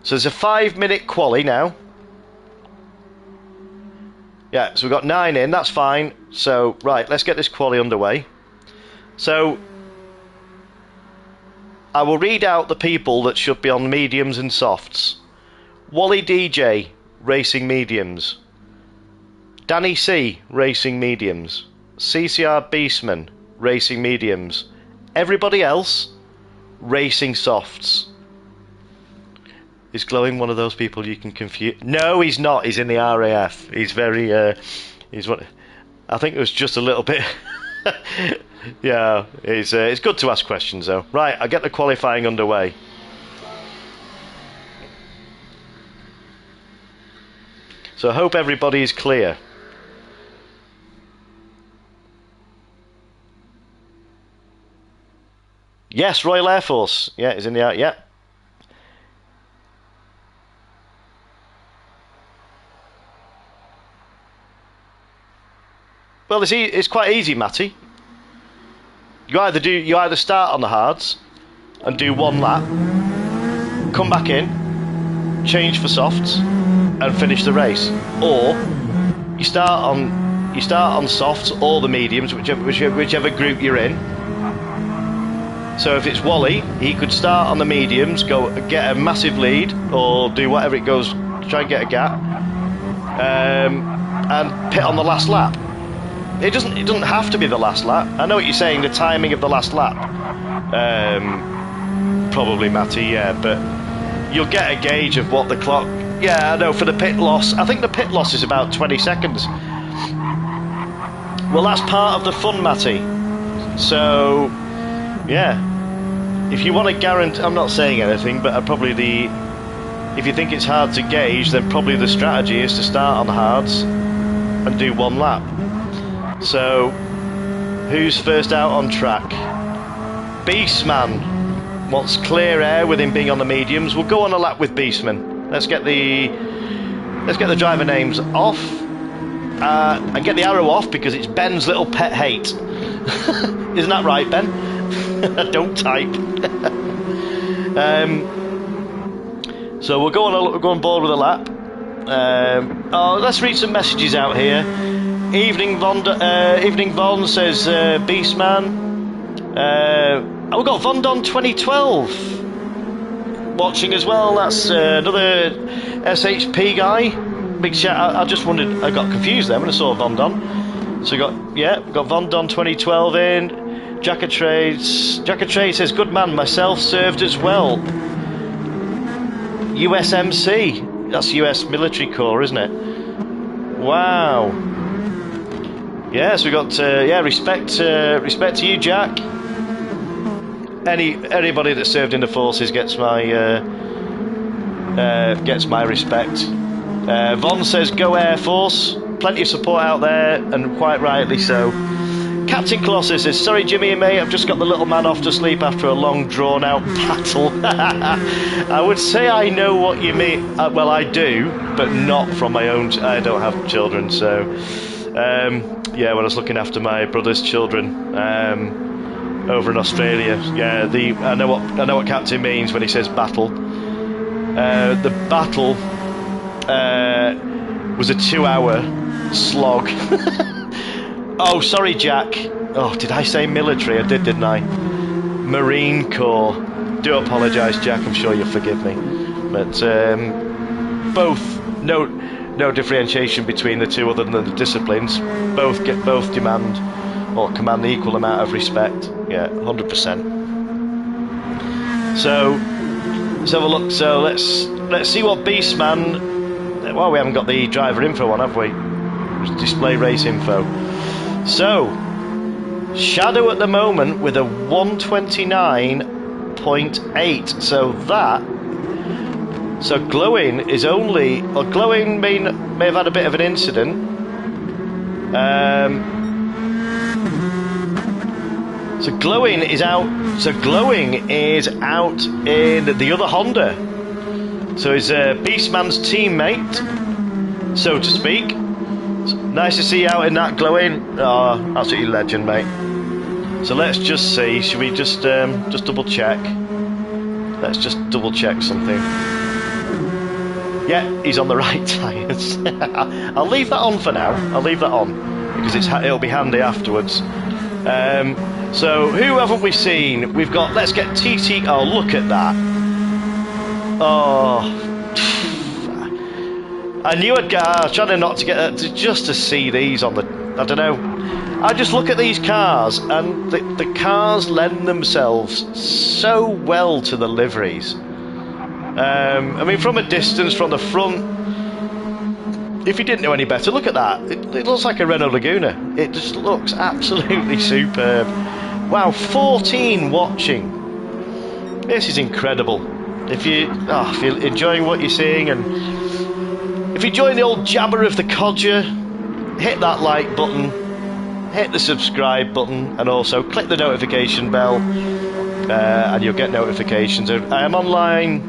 So there's a 5-minute quali now. Yeah, so we've got 9 in, that's fine. So, right, let's get this quali underway. So, I will read out the people that should be on mediums and softs. Wally DJ, racing mediums. Danny C, racing mediums. CCR Beastman, racing mediums. Everybody else, racing softs. Is Glowing one of those people you can confuse? No, he's not. He's in the RAF. He's very. He's what? I think it was just a little bit. Yeah, it's good to ask questions though. Right, I get the qualifying underway. So I hope everybody is clear. Yes, Royal Air Force. Yeah, he's in the yeah. Well, it's quite easy, Matty. You either start on the hards and do 1 lap, come back in, change for softs, and finish the race, or you start on softs or the mediums, whichever group you're in. So if it's Wally, he could start on the mediums, go get a massive lead, or do whatever it goes, try and get a gap, and pit on the last lap. It doesn't have to be the last lap. I know what you're saying, the timing of the last lap. Probably, Matty, yeah, but you'll get a gauge of what the clock. Yeah, I know, for the pit loss. I think the pit loss is about 20 seconds. Well, that's part of the fun, Matty. So, yeah. If you want to guarantee, I'm not saying anything, but if you think it's hard to gauge, then probably the strategy is to start on the hards and do 1 lap. So, who's first out on track? Beastman wants clear air with him being on the mediums. We'll go on a lap with Beastman. Let's get the driver names off and get the arrow off because it's Ben's little pet hate. Isn't that right, Ben? Don't type. So we'll go on board with a lap. Let's read some messages out here. Evening Von says Beastman. We've got Vondon 2012 watching as well. That's another SHP guy. Big shout out. I just wondered, I got confused there when I saw Vondon. So we've got Vondon 2012 in. Jack of Trade says, good man, myself served as well. USMC. That's US Military Corps, isn't it? Wow. Yes, we got respect to you, Jack. Anybody that served in the forces gets my respect. Von says go Air Force. Plenty of support out there, and quite rightly so. Captain Colossus says, sorry Jimmy and mate, I've just got the little man off to sleep after a long drawn out battle. I would say I know what you mean. Well, I do, but not from my own. I don't have children, so yeah, when I was looking after my brother's children over in Australia, yeah, I know what Captain means when he says battle. The battle was a 2-hour slog. Oh, sorry, Jack. Oh, did I say military? I did, didn't I? Marine Corps. Do apologise, Jack. I'm sure you'll forgive me. But both, no differentiation between the two other than the disciplines. Both demand or command the equal amount of respect. Yeah, 100%. So let's have a look. So let's see what Beastman. Well, we haven't got the driver info on, have we? Display race info. So, Shadow at the moment with a 129.8. So Glowing is only, or Glowing may have had a bit of an incident. So Glowing is out. So Glowing is out in the other Honda. So he's Beastman's teammate, so to speak. Nice to see you out in that, Glowing. Oh, absolutely legend, mate. So let's just see. Should we just double check? Let's just double check something. Yeah, he's on the right tyres. I'll leave that on for now. I'll leave that on because it'll be handy afterwards. So who haven't we seen? We've got. Let's get TT. Oh, look at that. Oh. I knew I was trying not to get just to see these on the. I don't know. I just look at these cars, and the cars lend themselves so well to the liveries. I mean, from a distance, from the front. If you didn't know any better, look at that. It looks like a Renault Laguna. It just looks absolutely superb. Wow, 14 watching. This is incredible. If you're enjoying what you're seeing, and if you're enjoying the old jabber of the Codger, hit that like button, hit the subscribe button, and also click the notification bell, and you'll get notifications. I am live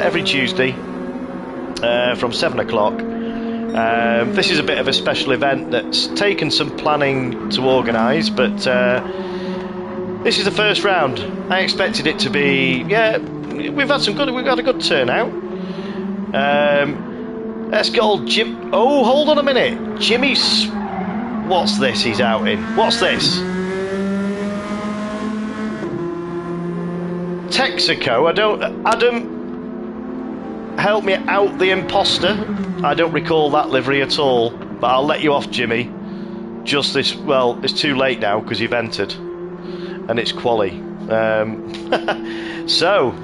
every Tuesday from 7 o'clock. This is a bit of a special event that's taken some planning to organise, but this is the first round. I expected it to be, we've had a good turnout. Let's get old Jim. Oh, hold on a minute, Jimmy's. What's this? He's out in. What's this? Texaco. Adam, help me out, the imposter. I don't recall that livery at all, but I'll let you off, Jimmy. Just this. Well, it's too late now because you've entered, and it's quali. So,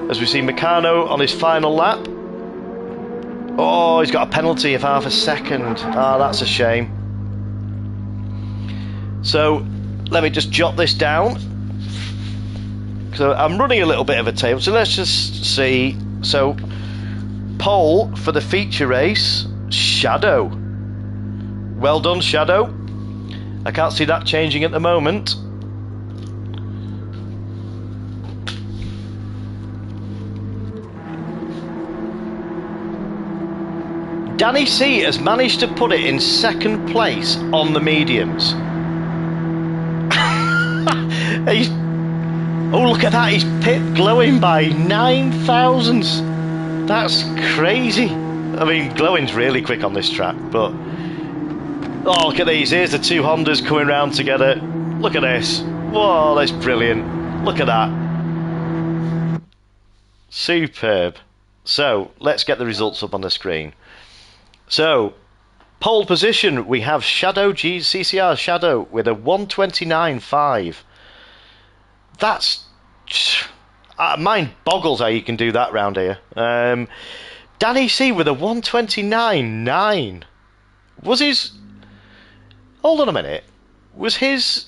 as we see Meccano on his final lap. Oh, he's got a penalty of half a second. Ah, that's a shame. So, let me just jot this down. So, I'm running a little bit of a table. So, let's just see. So, pole for the feature race, Shadow. Well done, Shadow. I can't see that changing at the moment. Danny C has managed to put it in second place on the mediums. Oh, look at that, he's pit glowing by 9 thousandths. That's crazy. I mean, glowing's really quick on this track, but... Oh, look at these. Here's the two Hondas coming round together. Look at this. Whoa, that's brilliant. Look at that. Superb. So, let's get the results up on the screen. So, pole position, we have Shadow CCR Shadow with a 129.5. That's... Mine boggles how you can do that round here. Danny C with a 129.9. Was his... Hold on a minute. Was his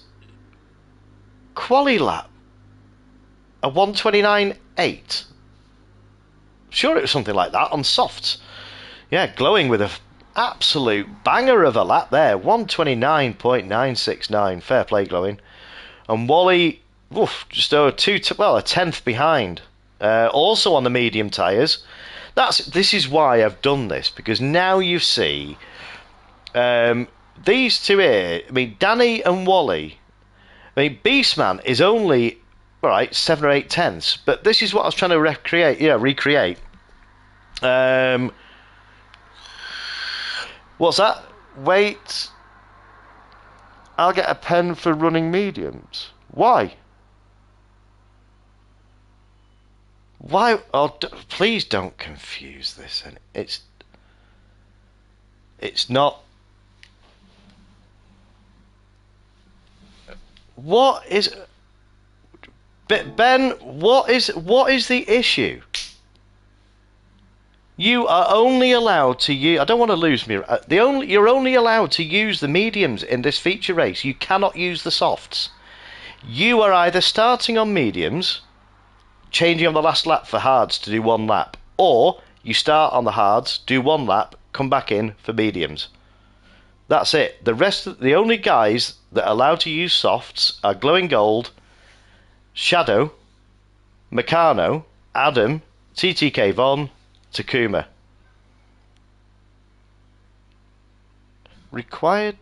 quali lap a 129.8? Sure it was something like that on softs. Yeah, glowing with a absolute banger of a lap there. 129.969. Fair play, glowing. And Wally, just over a tenth behind. Also on the medium tyres. This is why I've done this, because now you see these two here. I mean, Danny and Wally. I mean, Beastman is only 7 or 8 tenths, but this is what I was trying to recreate. What's that? Wait. I'll get a pen for running mediums. Why? Why? Oh, please don't confuse this. And it's not. What is? Ben, what is the issue? You are only allowed to use... I don't want to lose me. You're only allowed to use the mediums in this feature race. You cannot use the softs. You are either starting on mediums, changing on the last lap for hards to do 1 lap, or you start on the hards, do 1 lap, come back in for mediums. That's it. The only guys that are allowed to use softs are Glowing Gold, Shadow, Meccano, Adam, TTK Von, Takuma. Required.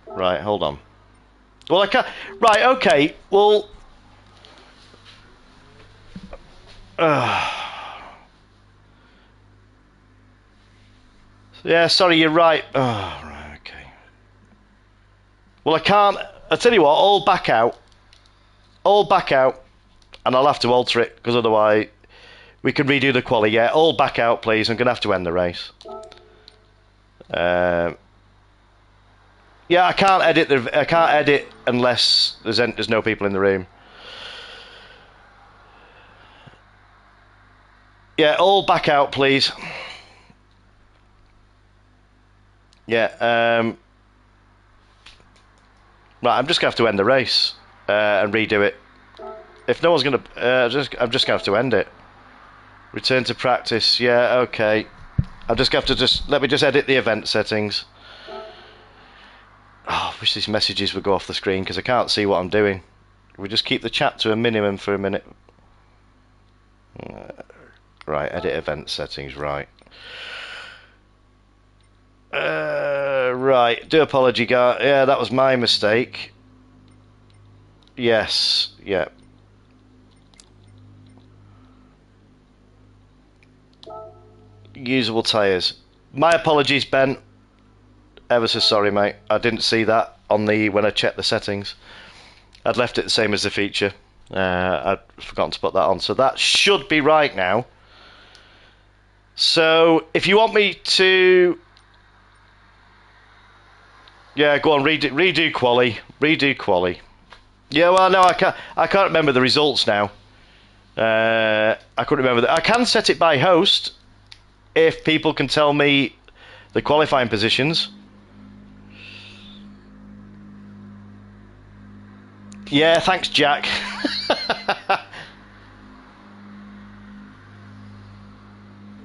Right, hold on. Well, I can't. Right, okay. Well. Yeah, sorry, you're right. Oh, right, okay. Well, I can't. I tell you what, all back out, and I'll have to alter it because otherwise we can redo the quali. Yeah, all back out, please. I'm gonna have to end the race. Yeah, I can't edit unless there's no people in the room. Yeah, all back out, please. Yeah. Right, I'm just gonna have to end the race and redo it. If no one's gonna, I'm just gonna have to end it. Return to practice. Yeah, okay. I'm just gonna have to let me edit the event settings. Oh, I wish these messages would go off the screen because I can't see what I'm doing. We just keep the chat to a minimum for a minute. Right, edit event settings. Right. Right. Do apology, guys. Yeah, that was my mistake. Yes. Yeah. Usable tyres. My apologies, Ben. Ever so sorry, mate. I didn't see that on when I checked the settings. I'd left it the same as the feature. I'd forgotten to put that on. So that should be right now. So if you want me to... Yeah, go on, redo quali. Redo quali. Yeah, well, no, I can't remember the results now. I couldn't remember that. I can set it by host if people can tell me the qualifying positions. Yeah, thanks, Jack.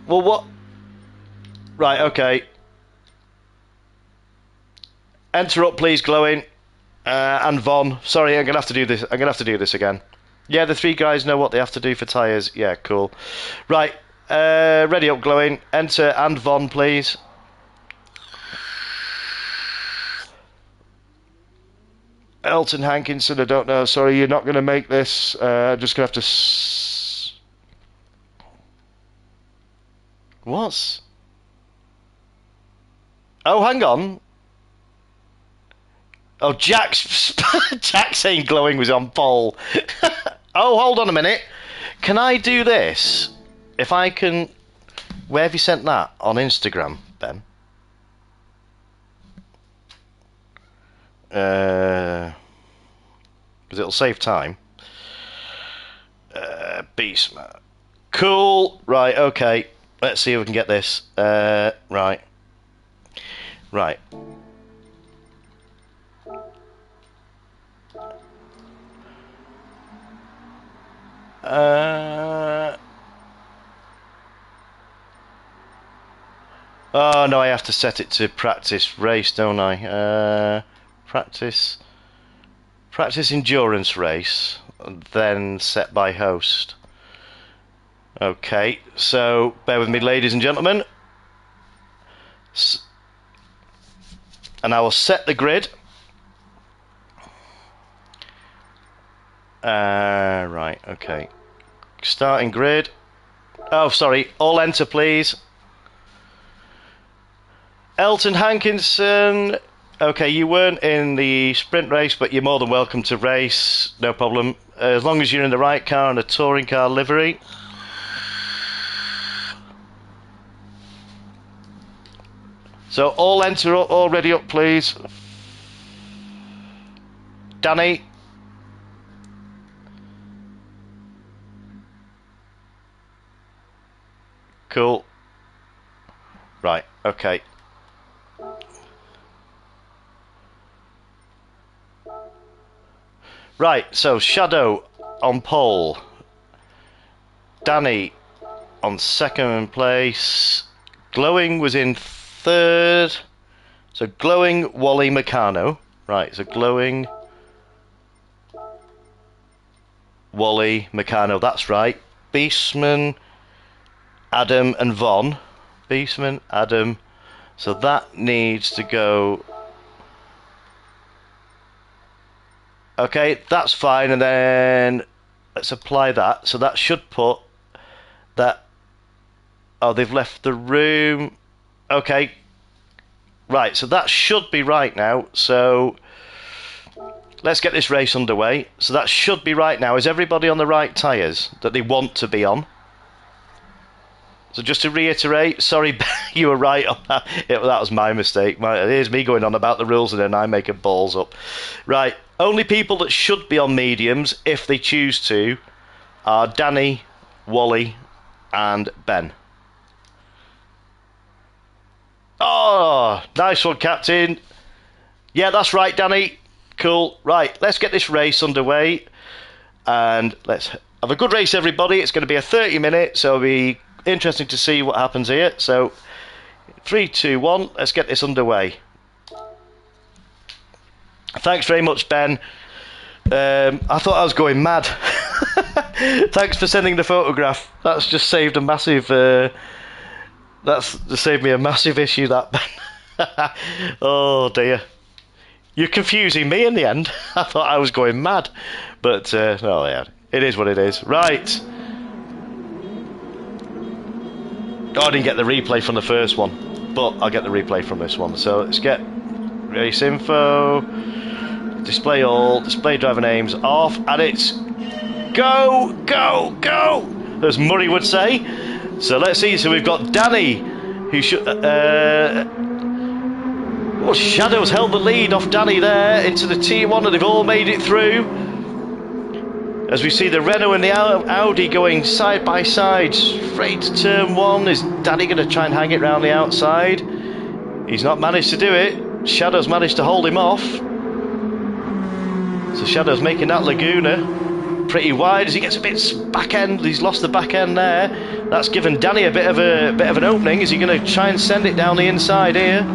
Well, what? Right, okay. Enter up, please, glowing. And Von. Sorry, I'm gonna have to do this. I'm gonna have to do this again. Yeah, the 3 guys know what they have to do for tyres. Yeah, cool. Right, ready up, glowing. Enter and Von, please. Elton Hankinson, I don't know. Sorry, you're not going to make this. I'm just going to have to... What? Oh, hang on. Oh, Jack's saying glowing was on pole. Oh, hold on a minute. can I do this? If I can... Where have you sent that? On Instagram, Ben? Because it'll save time. Beastman. Cool. Right, okay. Let's see if we can get this. Right. Right. Oh no, I have to set it to practice race, don't I? Practice endurance race, then set by host. Okay, so bear with me, ladies and gentlemen. And I will set the grid. Right, okay. Starting grid. Oh, sorry, all enter, please. Elton Hankinson. Okay, you weren't in the sprint race, but you're more than welcome to race. No problem. As long as you're in the right car and a touring car livery. So all enter, all ready up, please. Danny. Cool. Right, okay. Right, so Shadow on pole. Danny on second place. Glowing was in third. So Glowing, Wally, Meccano. Right, so Glowing, Wally, Meccano, that's right. Beastman, Adam and Von. Beastman, Adam. So that needs to go... Okay, that's fine, and then let's apply that. So that should put that... Oh, they've left the room. Okay. Right, so that should be right now. So let's get this race underway. So that should be right now. Is everybody on the right tyres that they want to be on? So just to reiterate, sorry, you were right on that. That was my mistake. Here's me going on about the rules and then I make a balls up. Right, only people that should be on mediums, if they choose to, are Danny, Wally, and Ben. Oh, nice one, Captain. Yeah, that's right, Danny. Cool. Right, let's get this race underway. And let's have a good race, everybody. It's going to be a 30-minute, so it'll be interesting to see what happens here. So 3, 2, 1, let's get this underway. Thanks very much, Ben. I thought I was going mad. Thanks for sending the photograph. That's just saved a massive that's just saved me a massive issue, that, Ben. Oh dear, you're confusing me in the end. I thought I was going mad, but oh yeah, it is what it is. Right. Oh, I didn't get the replay from the first one, but I'll get the replay from this one. So let's get race info, display all, display driver names off, and it's go, go, go, as Murray would say. So let's see. So we've got Danny, who should. Oh, Shadow's held the lead off Danny there into the T1, and they've all made it through. As we see the Renault and the Audi going side by side straight to turn 1. Is Danny going to try and hang it round the outside? He's not managed to do it. Shadow's managed to hold him off. So Shadow's making that Laguna pretty wide as he gets a bit back end. He's lost the back end there. That's given Danny a bit of an opening. Is he going to try and send it down the inside here?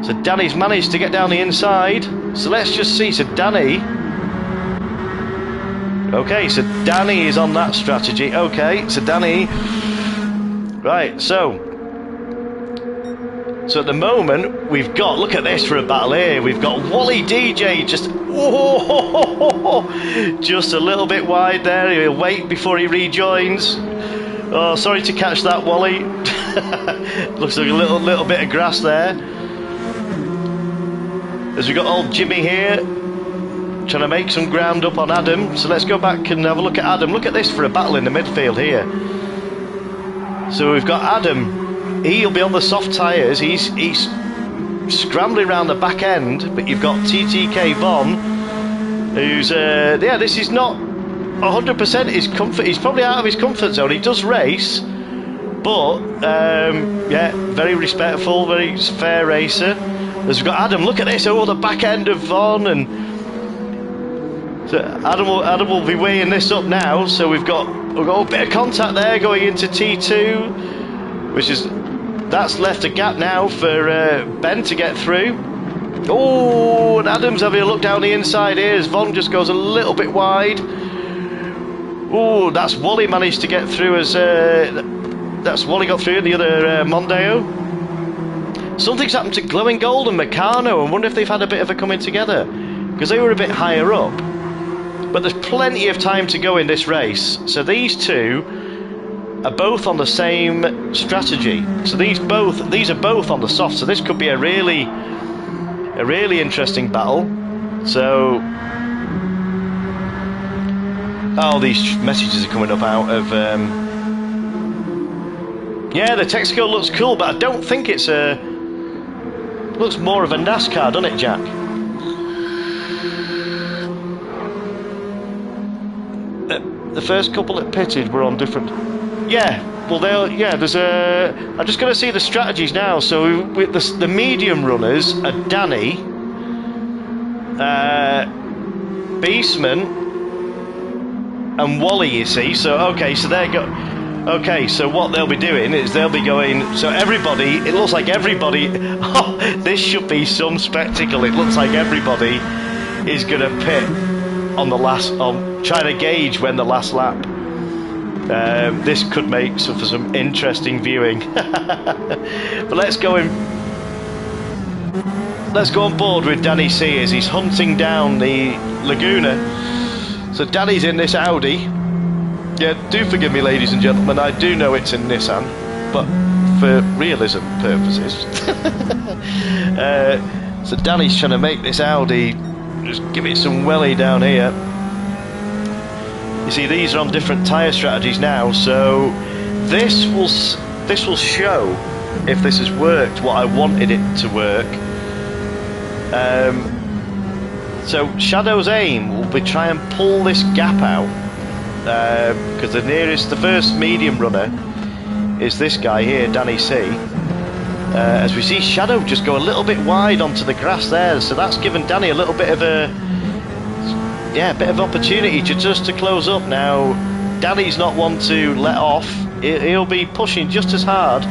So Danny's managed to get down the inside. So let's just see. So Danny. Okay, so Danny is on that strategy. Okay, so Danny. Right, so at the moment we've got, look at this for a battle here. We've got Wally DJ just just a little bit wide there. He'll wait before he rejoins. Oh, sorry to catch that, Wally. Looks like a little bit of grass there. As we got old Jimmy here. trying to make some ground up on Adam. So let's go back and have a look at Adam. Look at this for a battle in the midfield here. So we've got Adam. He'll be on the soft tyres. He's scrambling around the back end. But you've got TTK Von, who's yeah, this is not 100% his comfort. He's probably out of his comfort zone. He does race, but yeah, very respectful, very fair racer. As we've got Adam, look at this, oh, the back end of Von, and so Adam will be weighing this up now. So we've got a bit of contact there going into T2, which is, that's left a gap now for Ben to get through. Oh, and Adam's having a look down the inside here as Von just goes a little bit wide. Oh, that's Wally managed to get through as that's Wally got through, the other Mondeo. Something's happened to Glowing Gold and Meccano. I wonder if they've had a bit of a coming together, because they were a bit higher up. But there's plenty of time to go in this race. So these two are both on the same strategy. So these are both on the soft. So this could be a really interesting battle. So, oh, these messages are coming up out of. Yeah, the Texaco looks cool, but I don't think it's a. Looks more of a NASCAR, doesn't it, Jack? The first couple that pitted were on different. Yeah, well, there's a. I'm just going to see the strategies now. So with the medium runners are Danny, Beastman, and Wally. You see, so okay, so there you go. Okay, so what they'll be doing is they'll be going. So everybody, it looks like everybody. Oh, this should be some spectacle. It looks like everybody is going to pit on the last, trying to gauge when the last lap. This could make for some interesting viewing. But let's go on board with Danny C as he's hunting down the Laguna. So Danny's in this Audi. Yeah, do forgive me, ladies and gentlemen, I do know it's a Nissan, but for realism purposes. So Danny's trying to make this Audi just give it some welly down here. You see, these are on different tyre strategies now, so this will show if this has worked what I wanted it to work. So Shadow's aim will be try and pull this gap out, because the first medium runner is this guy here, Danny C. As we see Shadow just go a little bit wide onto the grass there, so that's given Danny a little bit of opportunity to close up. Now Danny's not one to let off. He'll be pushing just as hard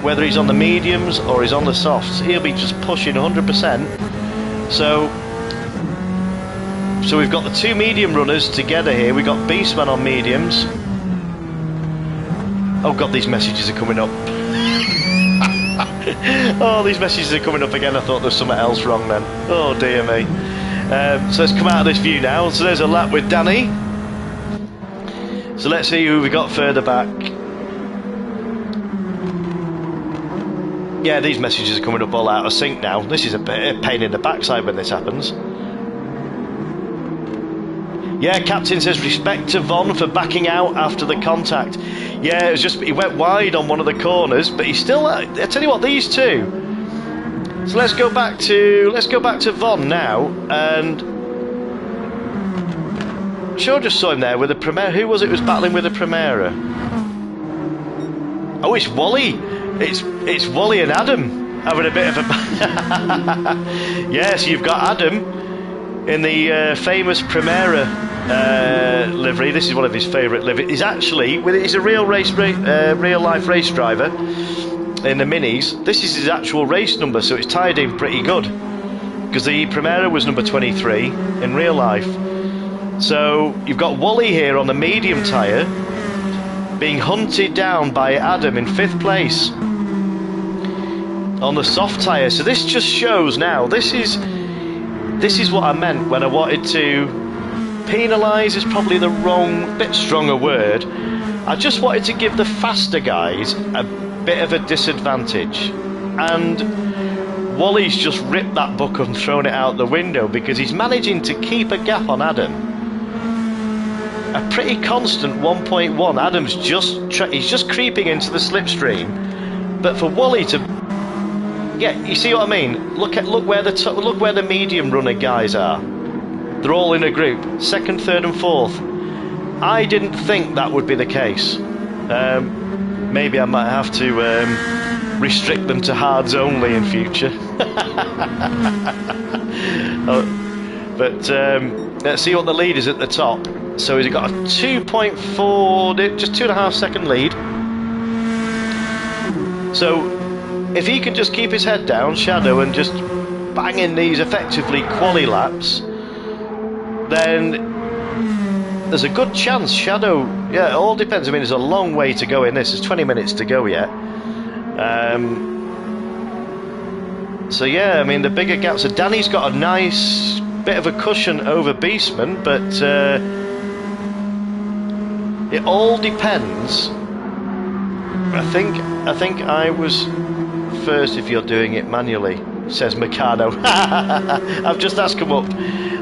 whether he's on the mediums or he's on the softs. He'll be just pushing 100%. So we've got the two medium runners together here. We've got Beastman on mediums. Oh god, these messages are coming up. Oh, these messages are coming up again. I thought there was something else wrong then. Oh dear me. So let's come out of this view now. So there's a lap with Danny. So let's see who we got further back. Yeah, these messages are coming up all out of sync now. This is a pain in the backside when this happens. Yeah, Captain says respect to Von for backing out after the contact. Yeah, it was just he went wide on one of the corners, but he's still. I tell you what, these two. So let's go back to Von now, and sure just saw him there with the Primera. Who was it was battling with the Primera? Oh, it's Wally. It's Wally and Adam having a bit of a. Yes, you've got Adam in the famous Primera livery. This is one of his favourite liveries. He's actually, he's a real life race driver in the minis. This is his actual race number, so it's tied in pretty good, because the Primera was number 23 in real life. So you've got Wally here on the medium tyre being hunted down by Adam in 5th place on the soft tyre. So this just shows now, this is what I meant when I wanted to penalise is probably the wrong, bit stronger word. I just wanted to give the faster guys a bit of a disadvantage, and Wally's just ripped that book and thrown it out the window because he's managing to keep a gap on Adam. A pretty constant 1.1. Adam's he's just creeping into the slipstream, but for Wally to, yeah, you see what I mean? Look where the medium runner guys are. They're all in a group, 2nd, 3rd, and 4th. I didn't think that would be the case. Maybe I might have to restrict them to hards only in future. But let's see what the lead is at the top. So he's got a 2.4, just 2.5 second lead. So if he can just keep his head down, Shadow, and just bang in these effectively quali laps, then there's a good chance Shadow, yeah, it all depends. I mean, there's a long way to go in this. There's 20 minutes to go yet. So yeah, I mean, the bigger gaps. So Danny's got a nice bit of a cushion over Beastman, but it all depends. I think I was first if you're doing it manually, says Meccano. I've just asked him up.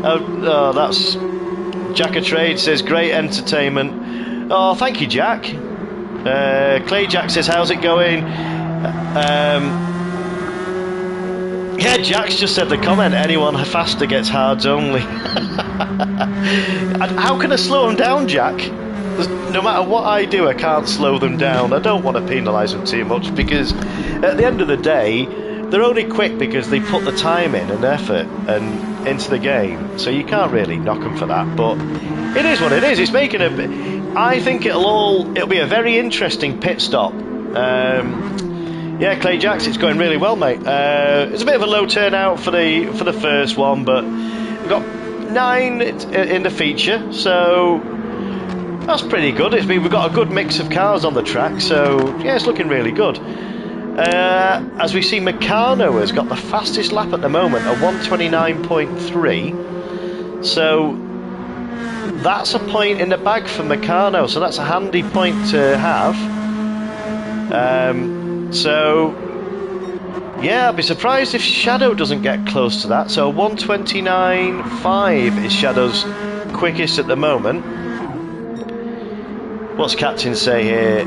Oh, that's Jack of Trade says great entertainment. Oh, thank you, Jack. Clay Jack says how's it going? Yeah, Jack's just said the comment, anyone faster gets hards only. How can I slow them down, Jack? No matter what I do, I can't slow them down. I don't want to penalise them too much because at the end of the day, they're only quick because they put the time in and effort and into the game. So you can't really knock them for that. But it is what it is. It's making a. I think it'll be a very interesting pit stop. Yeah, Clay Jacks, it's going really well, mate. It's a bit of a low turnout for the first one, but we've got 9 in the feature, so that's pretty good. We've got a good mix of cars on the track, so yeah, it's looking really good. As we see, Meccano has got the fastest lap at the moment, a 129.3. So that's a point in the bag for Meccano, so that's a handy point to have. So yeah, I'd be surprised if Shadow doesn't get close to that. So 129.5 is Shadow's quickest at the moment. What's Captain say here?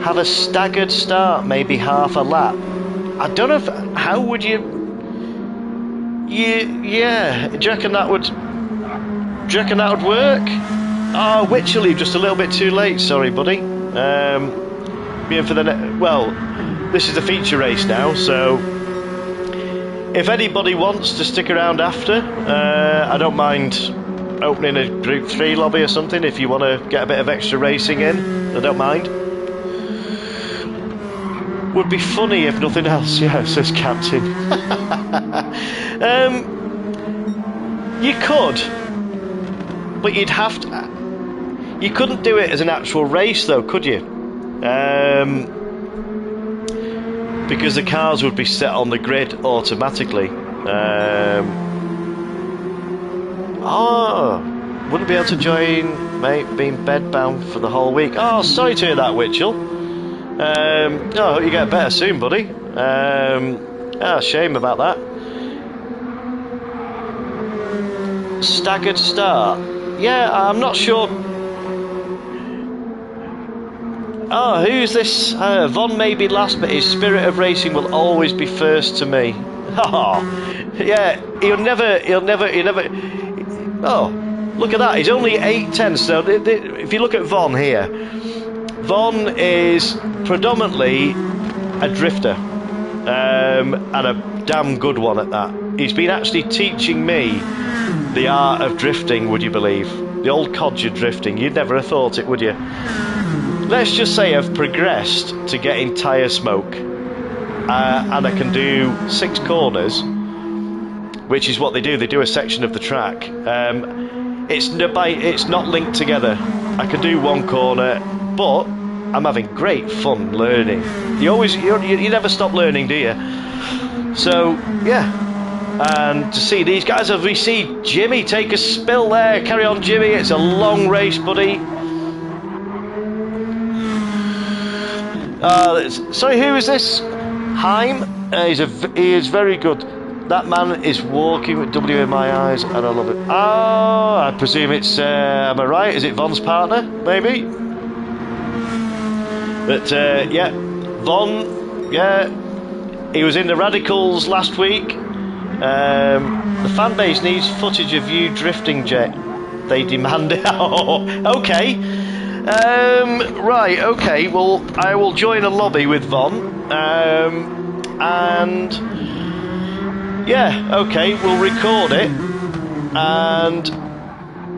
Have a staggered start, maybe half a lap. I don't know how would you? Yeah. Do you reckon that would work? Oh, Wycherley, just a little bit too late. Sorry, buddy. Being for the well, this is the feature race now, so if anybody wants to stick around after, I don't mind opening a Group 3 lobby or something if you want to get a bit of extra racing in. I don't mind. Would be funny if nothing else, yeah, says Captain. You could, but you'd have to. You couldn't do it as an actual race, though, could you? Because the cars would be set on the grid automatically. Wouldn't be able to join, mate, being bedbound for the whole week. Oh, sorry to hear that, Witchell. I hope you get better soon, buddy. Shame about that. Staggered start. Yeah, I'm not sure. Oh, who's this? Von may be last, but his spirit of racing will always be first to me. Oh, yeah, he'll never. Oh, look at that. He's only 8'10". So if you look at Von here, Von is predominantly a drifter, and a damn good one at that. He's been actually teaching me the art of drifting, would you believe? The old Codger drifting. You'd never have thought it, would you? Let's just say I've progressed to getting tyre smoke, and I can do 6 corners, which is what they do. They do a section of the track. It's not linked together. I can do 1 corner, but I'm having great fun learning. You never stop learning, do you? So yeah, and to see these guys, as we see Jimmy take a spill there. Carry on, Jimmy. It's a long race, buddy. Sorry, who is this? Heim? He is very good. That man is walking with W in my eyes, and I love it. Oh, I presume it's. Am I right? Is it Von's partner? Maybe. But yeah, Von. Yeah, he was in the Radicals last week. The fan base needs footage of you drifting, Jet. They demand it. Oh, okay. Right. Okay. Well, I will join a lobby with Von. And. Yeah, okay, we'll record it, and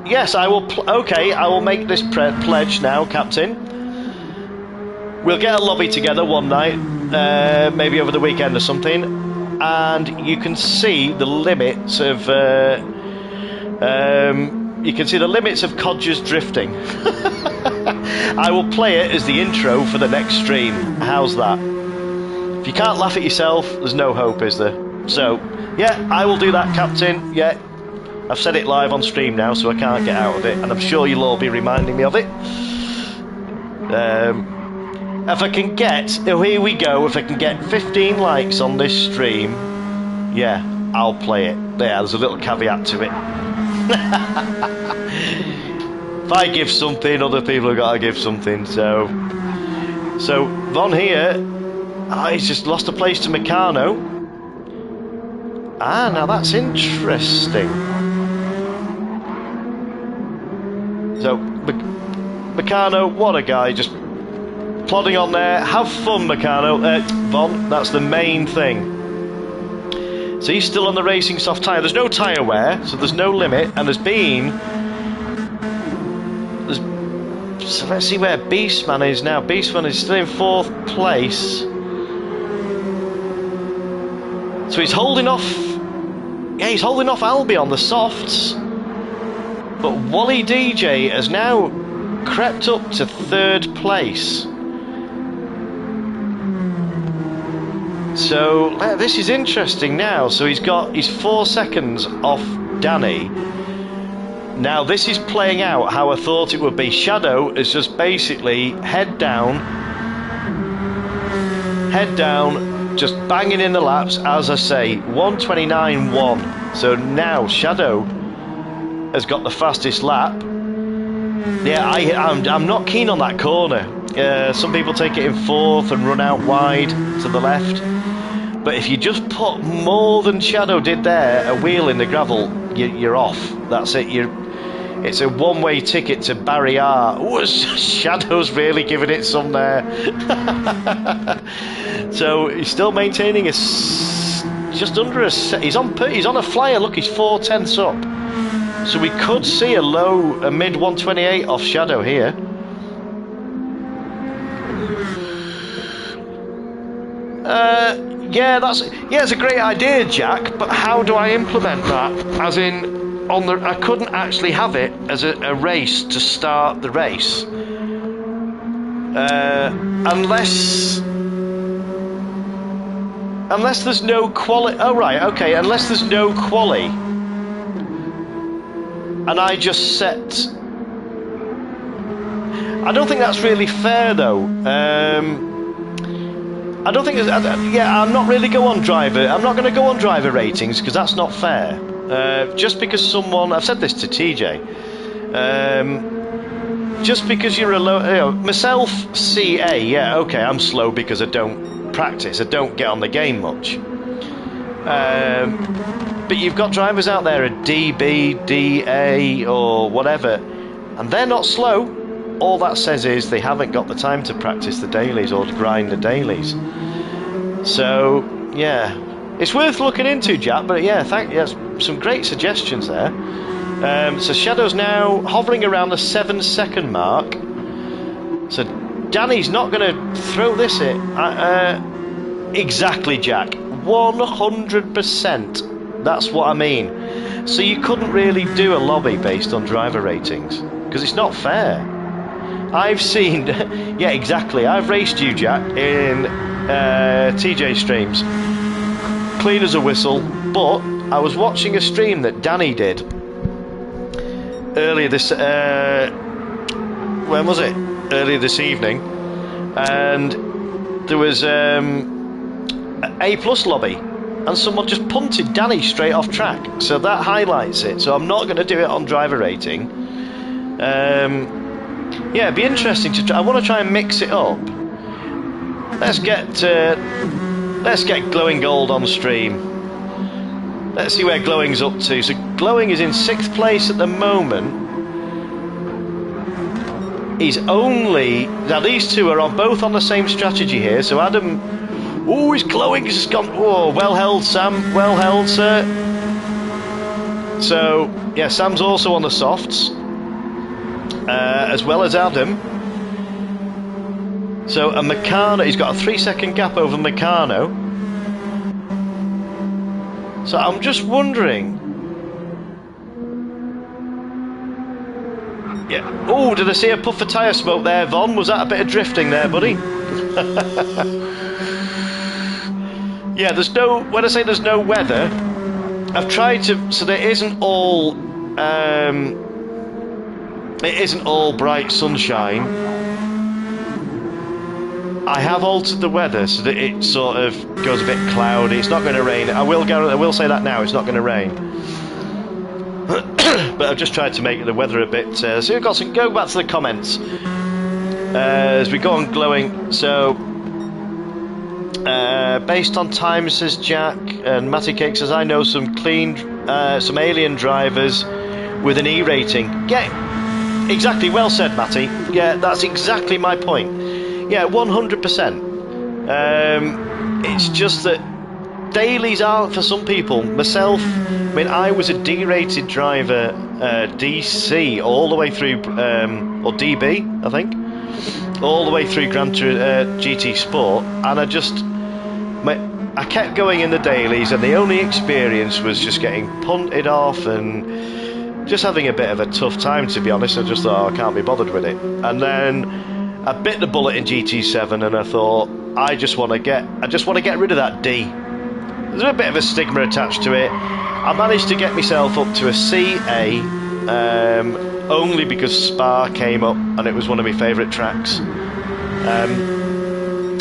yes, I will. Okay, I will make this pledge now, Captain. We'll get a lobby together one night, maybe over the weekend or something, and you can see the limits of. You can see the limits of Codger's drifting. I will play it as the intro for the next stream. How's that? If you can't laugh at yourself, there's no hope, is there? So, yeah, I will do that, Captain. Yeah, I've said it live on stream now, so I can't get out of it, and I'm sure you'll all be reminding me of it. If I can get, oh, here we go, if I can get 15 likes on this stream, yeah, I'll play it. Yeah, there's a little caveat to it. If I give something, other people have got to give something, so Von here, he's just lost a place to Meccano. Ah, now that's interesting. So, Meccano, what a guy, just plodding on there. Have fun, Meccano. Von, that's the main thing. So he's still on the racing soft tyre. There's no tyre wear, so there's no limit, and so let's see where Beastman is now. Beastman is still in 4th place. So he's holding off. Yeah, he's holding off Albie on the softs. But Wally DJ has now crept up to 3rd place. So this is interesting now. So he's 4 seconds off Danny. Now this is playing out how I thought it would be. Shadow is just basically head down, just banging in the laps, as I say, 1:29.1. So now Shadow has got the fastest lap. Yeah, I'm not keen on that corner. Some people take it in 4th and run out wide to the left. But if you just put more than Shadow did there, a wheel in the gravel, you're off. That's it. It's a one-way ticket to Barry R. Ooh, Shadow's really giving it some there. So he's still maintaining just under a. He's on a flyer. Look, he's 4/10 up. So we could see a mid 128 off Shadow here. Yeah, it's a great idea, Jack. But how do I implement that? As in. I couldn't actually have it as a race to start the race, unless there's no quali. Oh right, okay. Unless there's no quali, and I just set. I don't think that's really fair, though. I don't think. Yeah, I'm not really go on driver. I'm not going to go on driver ratings because that's not fair. Just because I've said this to TJ, just because you're myself, CA, yeah, okay, I'm slow because I don't practice, I don't get on the game much. But you've got drivers out there at DB, DA, or whatever, and they're not slow. All that says is they haven't got the time to practice the dailies or to grind the dailies. So, yeah. It's worth looking into, Jack, but yeah, some great suggestions there. So Shadow's now hovering around the 7-second mark. So Danny's not going to throw this in. Exactly, Jack. 100%. That's what I mean. So you couldn't really do a lobby based on driver ratings, because it's not fair. I've seen... yeah, exactly. I've raced you, Jack, in TJ streams. Clean as a whistle, but I was watching a stream that Danny did earlier this when was it? Earlier this evening, and there was A plus lobby, and someone just punted Danny straight off track, so that highlights it. So I'm not going to do it on driver rating. Yeah, it'd be interesting to try. I want to try and mix it up. Let's get Glowing Gold on stream. Let's see where Glowing's up to. So Glowing is in 6th place at the moment. He's only... Now these two are both on the same strategy here. So Adam... Oh, he's Glowing. He's just gone... Oh, well held, Sam. Well held, sir. So, yeah, Sam's also on the softs. As well as Adam. So, a Meccano... He's got a 3-second gap over Meccano. So, I'm just wondering... Yeah. Oh, did I see a puff of tyre smoke there, Von? Was that a bit of drifting there, buddy? Yeah, there's no... When I say there's no weather, I've tried to... So there isn't all... it isn't all bright sunshine. I have altered the weather so that it sort of goes a bit cloudy. It's not going to rain. I will say that now. It's not going to rain. But I've just tried to make the weather a bit... so we've got some... Go back to the comments. As we go on Glowing. So... based on time, says Jack, and Matty Cake says, I know some some alien drivers with an E rating. Yeah, exactly, well said, Matty. Yeah, that's exactly my point. Yeah, 100%. It's just that dailies aren't for some people. Myself, I mean, I was a D-rated driver, DC, all the way through, or DB, I think, all the way through GT Sport, and I kept going in the dailies, and the only experience was just getting punted off and just having a bit of a tough time, to be honest. I just thought, I can't be bothered with it. And then I bit the bullet in GT7, and I thought, I just want to get rid of that D. There's a bit of a stigma attached to it. I managed to get myself up to a CA, only because Spa came up, and it was one of my favourite tracks.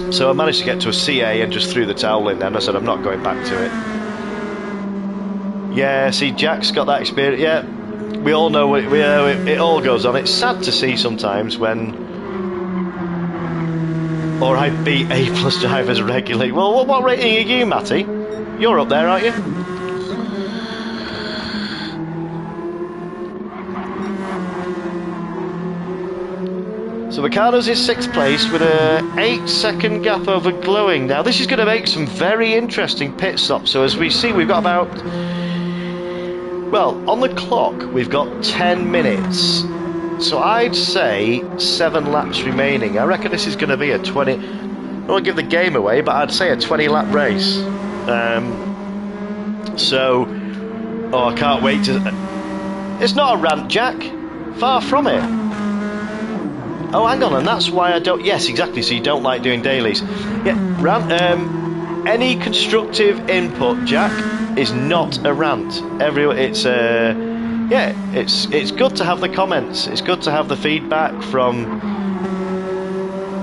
So I managed to get to a CA and just threw the towel in then. I said, I'm not going back to it. Yeah, see, Jack's got that experience. Yeah, we all know it all goes on. It's sad to see sometimes when... Or I beat A plus drivers regularly. Well, what rating are you, Matty? You're up there, aren't you? So Meccano's in 6th place with a 8-second gap over Glowing. Now this is going to make some very interesting pit stops. So as we see, we've got about... Well, on the clock, we've got 10 minutes. So I'd say 7 laps remaining. I reckon this is going to be a 20... I don't want to give the game away, but I'd say a 20-lap race. So... Oh, I can't wait to... It's not a rant, Jack. Far from it. Oh, hang on, and that's why I don't... Yes, exactly, so you don't like doing dailies. Yeah, rant... any constructive input, Jack, is not a rant. It's... yeah, it's good to have the comments. It's good to have the feedback from...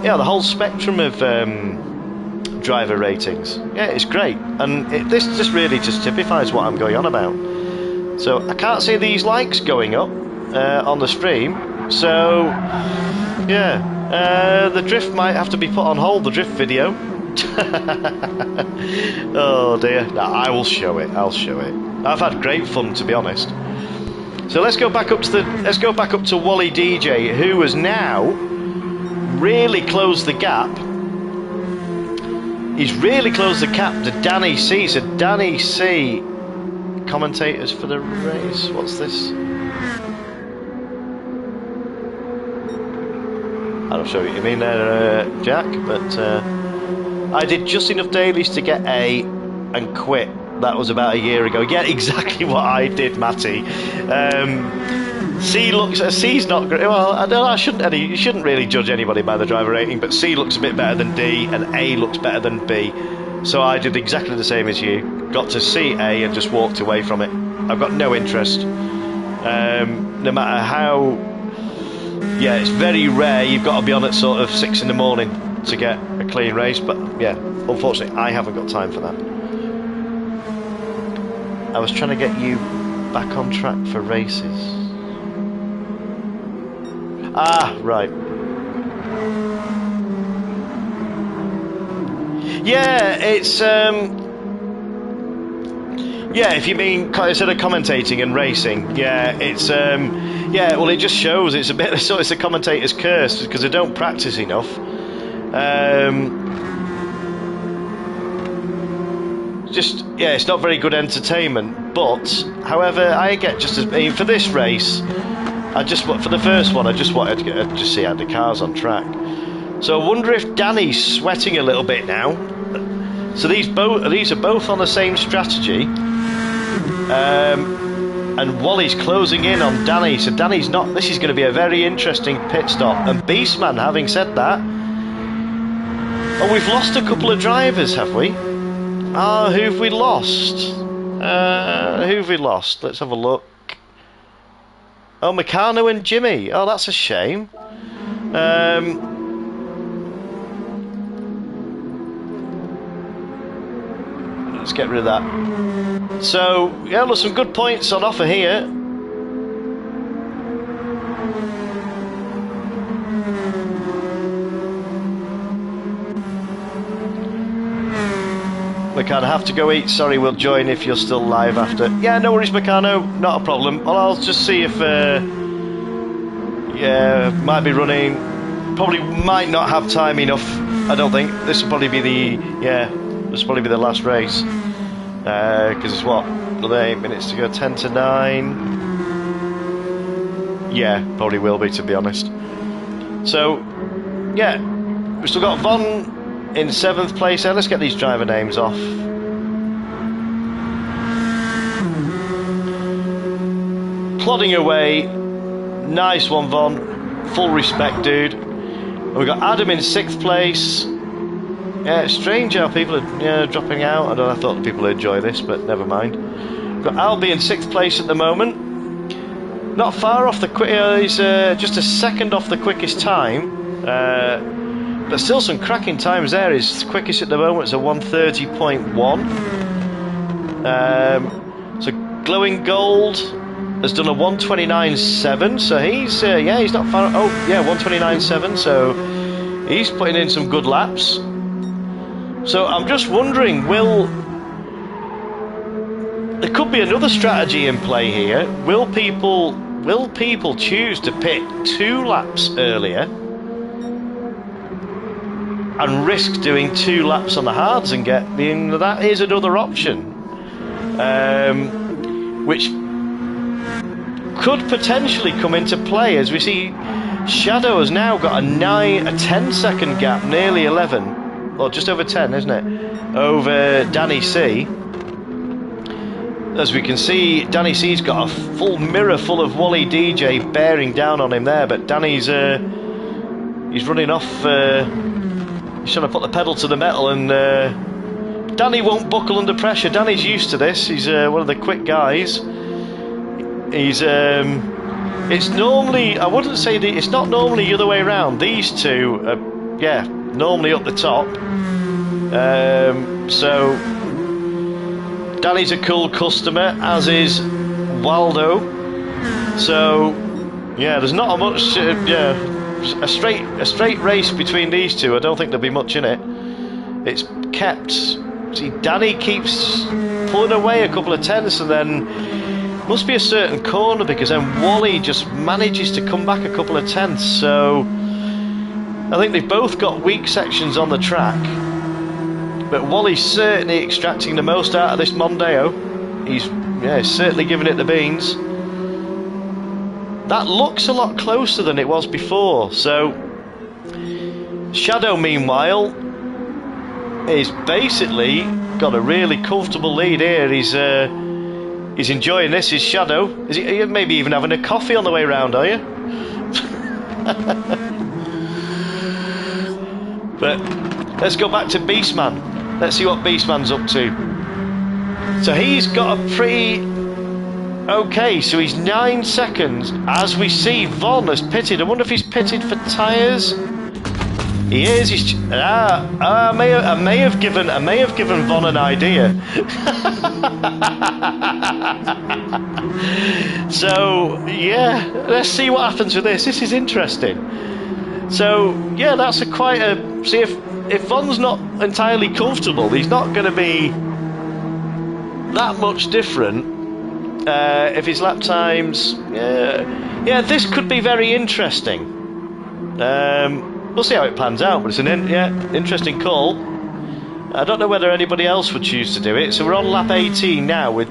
Yeah, the whole spectrum of driver ratings. Yeah, it's great. And this just really just typifies what I'm going on about. So, I can't see these likes going up on the stream. So... Yeah, the drift might have to be put on hold, the drift video. Oh dear. No, I will show it. I'll show it. I've had great fun, to be honest. So let's go back up to Wally DJ, who has now really closed the gap. He's really closed the gap to Danny C. So Danny C, commentators for the race. What's this? I'm sure what you mean there, Jack, but I did just enough dailies to get A and quit. That was about a year ago. Yeah, exactly what I did, Matty. C's not great. Well, you shouldn't really judge anybody by the driver rating, but C looks a bit better than D, and A looks better than B. So I did exactly the same as you. Got to CA and just walked away from it. I've got no interest. No matter how... Yeah, it's very rare. You've got to be on at sort of 6 in the morning to get a clean race, but yeah, unfortunately I haven't got time for that. I was trying to get you back on track for races. Ah, right. Yeah, it's yeah, if you mean instead of commentating and racing, yeah, it's yeah, well, it just shows it's a bit so it's a commentator's curse because they don't practice enough. Just yeah, it's not very good entertainment. But however, I get just as for this race, for the first one, I just wanted to just see how the car's on track. So I wonder if Danny's sweating a little bit now. So these are both on the same strategy, and Wally's closing in on Danny. So Danny's not. This is going to be a very interesting pit stop. And Beastman, having said that, oh, we've lost a couple of drivers, have we? Ah, who've we lost? Who've we lost? Let's have a look. Oh, Meccano and Jimmy. Oh, that's a shame. Let's get rid of that. So, yeah, there's some good points on offer here. Meccano, have to go eat. Sorry, we'll join if you're still live after. Yeah, no worries, Meccano. Not a problem. Well, I'll just see if... yeah, might be running... Probably might not have time enough. I don't think. This will probably be the... Yeah, this will probably be the last race. Because it's what? Another 8 minutes to go. 10 to 9. Yeah, probably will be, to be honest. So, yeah. We've still got Von... in 7th place there. Let's get these driver names off. Plodding away. Nice one, Von. Full respect, dude. We've got Adam in 6th place. Yeah, it's strange how people are dropping out. I thought people would enjoy this, but never mind. We've got Albie in 6th place at the moment. Not far off the quick. He's just a second off the quickest time. But still some cracking times there. His quickest at the moment is a 1:30.1. So Glowing Gold has done a 1:29.7. So he's yeah, he's not far. Oh yeah, 1:29.7. So he's putting in some good laps. So I'm just wondering, there could be another strategy in play here. Will people choose to pit 2 laps earlier and risk doing 2 laps on the hards and that is another option, which could potentially come into play as we see Shadow has now got a 10 second gap, nearly 11, or just over 10, isn't it, over Danny C. As we can see, Danny C's got a full mirror full of Wally DJ bearing down on him there, but Danny's he's running off. He's trying to put the pedal to the metal, and Danny won't buckle under pressure. Danny's used to this. He's one of the quick guys. He's it's normally, I wouldn't say it's not normally the other way around. These two are, yeah, normally up the top. So Danny's a cool customer, as is Waldo. So yeah, there's not a much yeah, a straight race between these two. I don't think there'll be much in it. It's kept. See, Danny keeps pulling away a couple of tenths, and then must be a certain corner, because then Wally just manages to come back a couple of tenths. So I think they've both got weak sections on the track, but Wally's certainly extracting the most out of this Mondeo. He's certainly giving it the beans. That looks a lot closer than it was before. So Shadow, meanwhile, is basically got a really comfortable lead here. He's enjoying this. Is Shadow? Is he maybe even having a coffee on the way round? Are you? But let's go back to Beastman. Let's see what Beastman's up to. So he's got a pretty... Okay, so he's 9 seconds. As we see, Von has pitted. I wonder if he's pitted for tyres. He is. I may have given Von an idea. So yeah, let's see what happens with this. This is interesting. So yeah, that's quite a. See, if Von's not entirely comfortable, he's not going to be that much different. If his lap times, yeah, this could be very interesting. We'll see how it pans out, but it's an interesting call. I don't know whether anybody else would choose to do it. So we're on lap 18 now.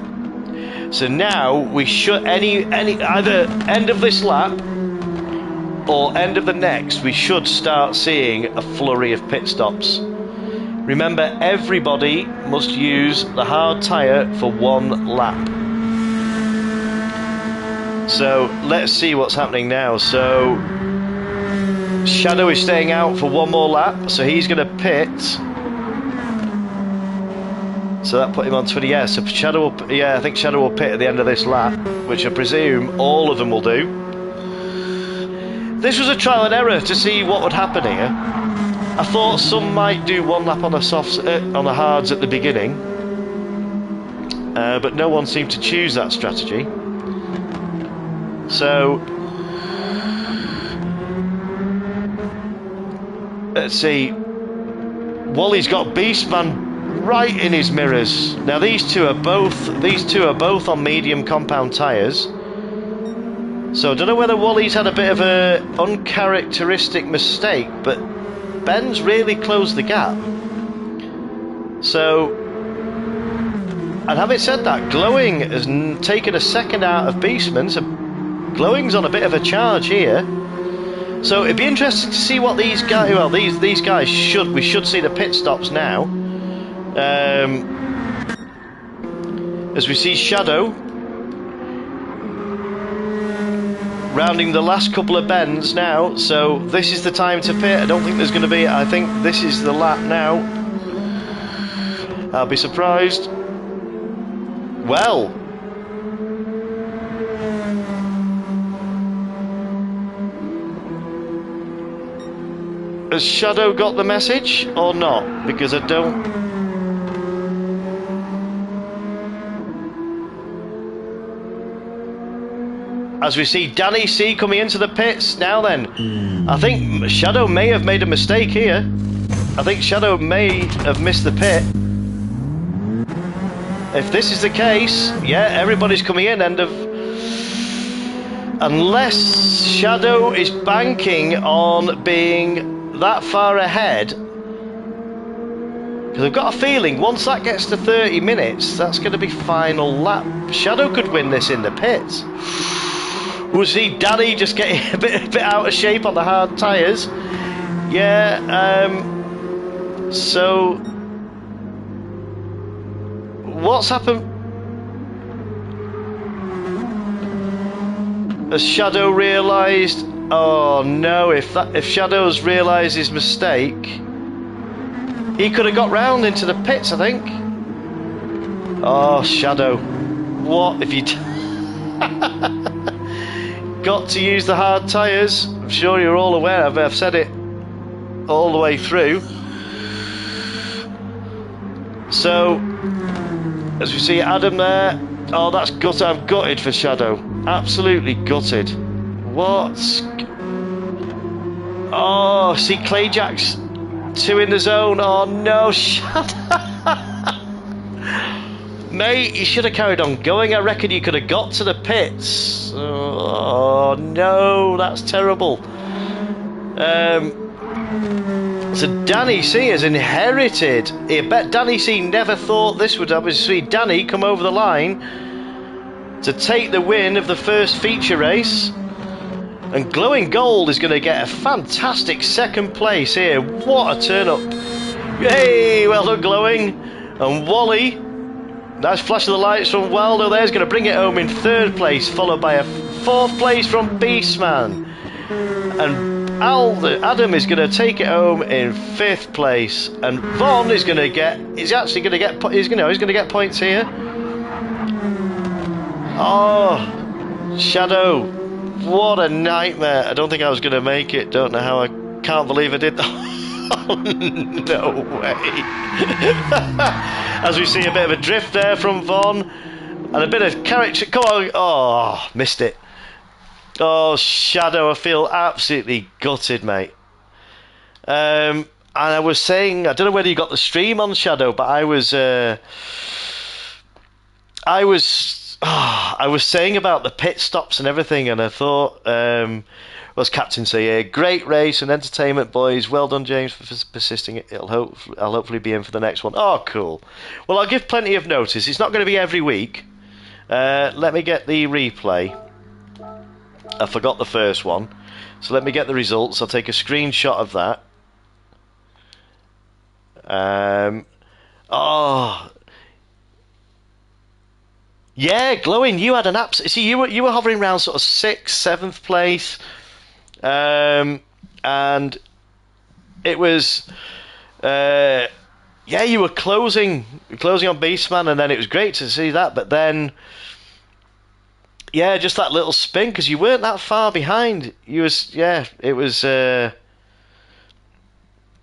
So now we should either end of this lap or end of the next, we should start seeing a flurry of pit stops. Remember, everybody must use the hard tyre for one lap. So let's see what's happening now. So Shadow is staying out for one more lap, so he's going to pit. So that put him on 20. Yeah, so Shadow will, I think Shadow will pit at the end of this lap, which I presume all of them will do. This was a trial and error to see what would happen here. I thought some might do one lap on the softs, on the hards at the beginning, but no one seemed to choose that strategy. So let's see. Wally's got Beastman right in his mirrors. Now these two are both on medium compound tyres. So I don't know whether Wally's had a bit of a uncharacteristic mistake, but Ben's really closed the gap. So, and having said that, Glowing has taken a second out of Beastman, so Glowing's on a bit of a charge here. So it'd be interesting to see what these guys. Well, these guys we should see the pit stops now. As we see Shadow rounding the last couple of bends now, so this is the time to pit. I don't think there's going to be. I think this is the lap now. I'll be surprised. Well. Has Shadow got the message or not? Because I don't... As we see Danny C coming into the pits. Now then, I think Shadow may have made a mistake here. I think Shadow may have missed the pit. If this is the case, yeah, everybody's coming in. Unless Shadow is banking on being that far ahead, because I've got a feeling once that gets to 30 minutes, that's going to be final lap. Shadow could win this in the pits. We'll see Danny just getting a bit out of shape on the hard tyres. Yeah, so what's happened? Has Shadow realised? Oh no! If Shadow's realised his mistake, he could have got round into the pits, I think. Oh, Shadow! What if you got to use the hard tyres? I'm sure you're all aware. I've said it all the way through. So, as we see Adam there. Oh, that's gutted. I'm gutted for Shadow. Absolutely gutted. What's... Oh, see Clayjack's 2 in the zone. Oh no, Shadow. Mate, you should have carried on going. I reckon you could have got to the pits. Oh no, that's terrible. So Danny C has inherited. I bet Danny C never thought this would happen. See Danny come over the line to take the win of the first feature race. And Glowing Gold is going to get a fantastic second place here. What a turn up. Yay, well done Glowing. And Wally, nice flash of the lights from Waldo there, is going to bring it home in 3rd place, followed by a 4th place from Beastman. And Adam is going to take it home in 5th place. And Von is going to get, he's going to get points here. Oh, Shadow. What a nightmare. I don't think I was going to make it. Don't know how. I can't believe I did that. No way. As we see a bit of a drift there from Von. And a bit of character. Come on. Oh, missed it. Oh, Shadow, I feel absolutely gutted, mate. And I was saying, I don't know whether you got the stream on, Shadow, but I was saying about the pit stops and everything, and I thought, what's Captain say here? Great race and entertainment, boys. Well done, James, for persisting. I'll hopefully be in for the next one. Oh, cool. Well, I'll give plenty of notice. It's not going to be every week. Let me get the replay. I forgot the first one, so let me get the results. I'll take a screenshot of that. Oh, yeah, Glowing. You had an see, you were hovering around sort of 6th, 7th place, and it was, yeah, you were closing on Beastman, and then it was great to see that, but then. Yeah, just that little spin, because you weren't that far behind. It was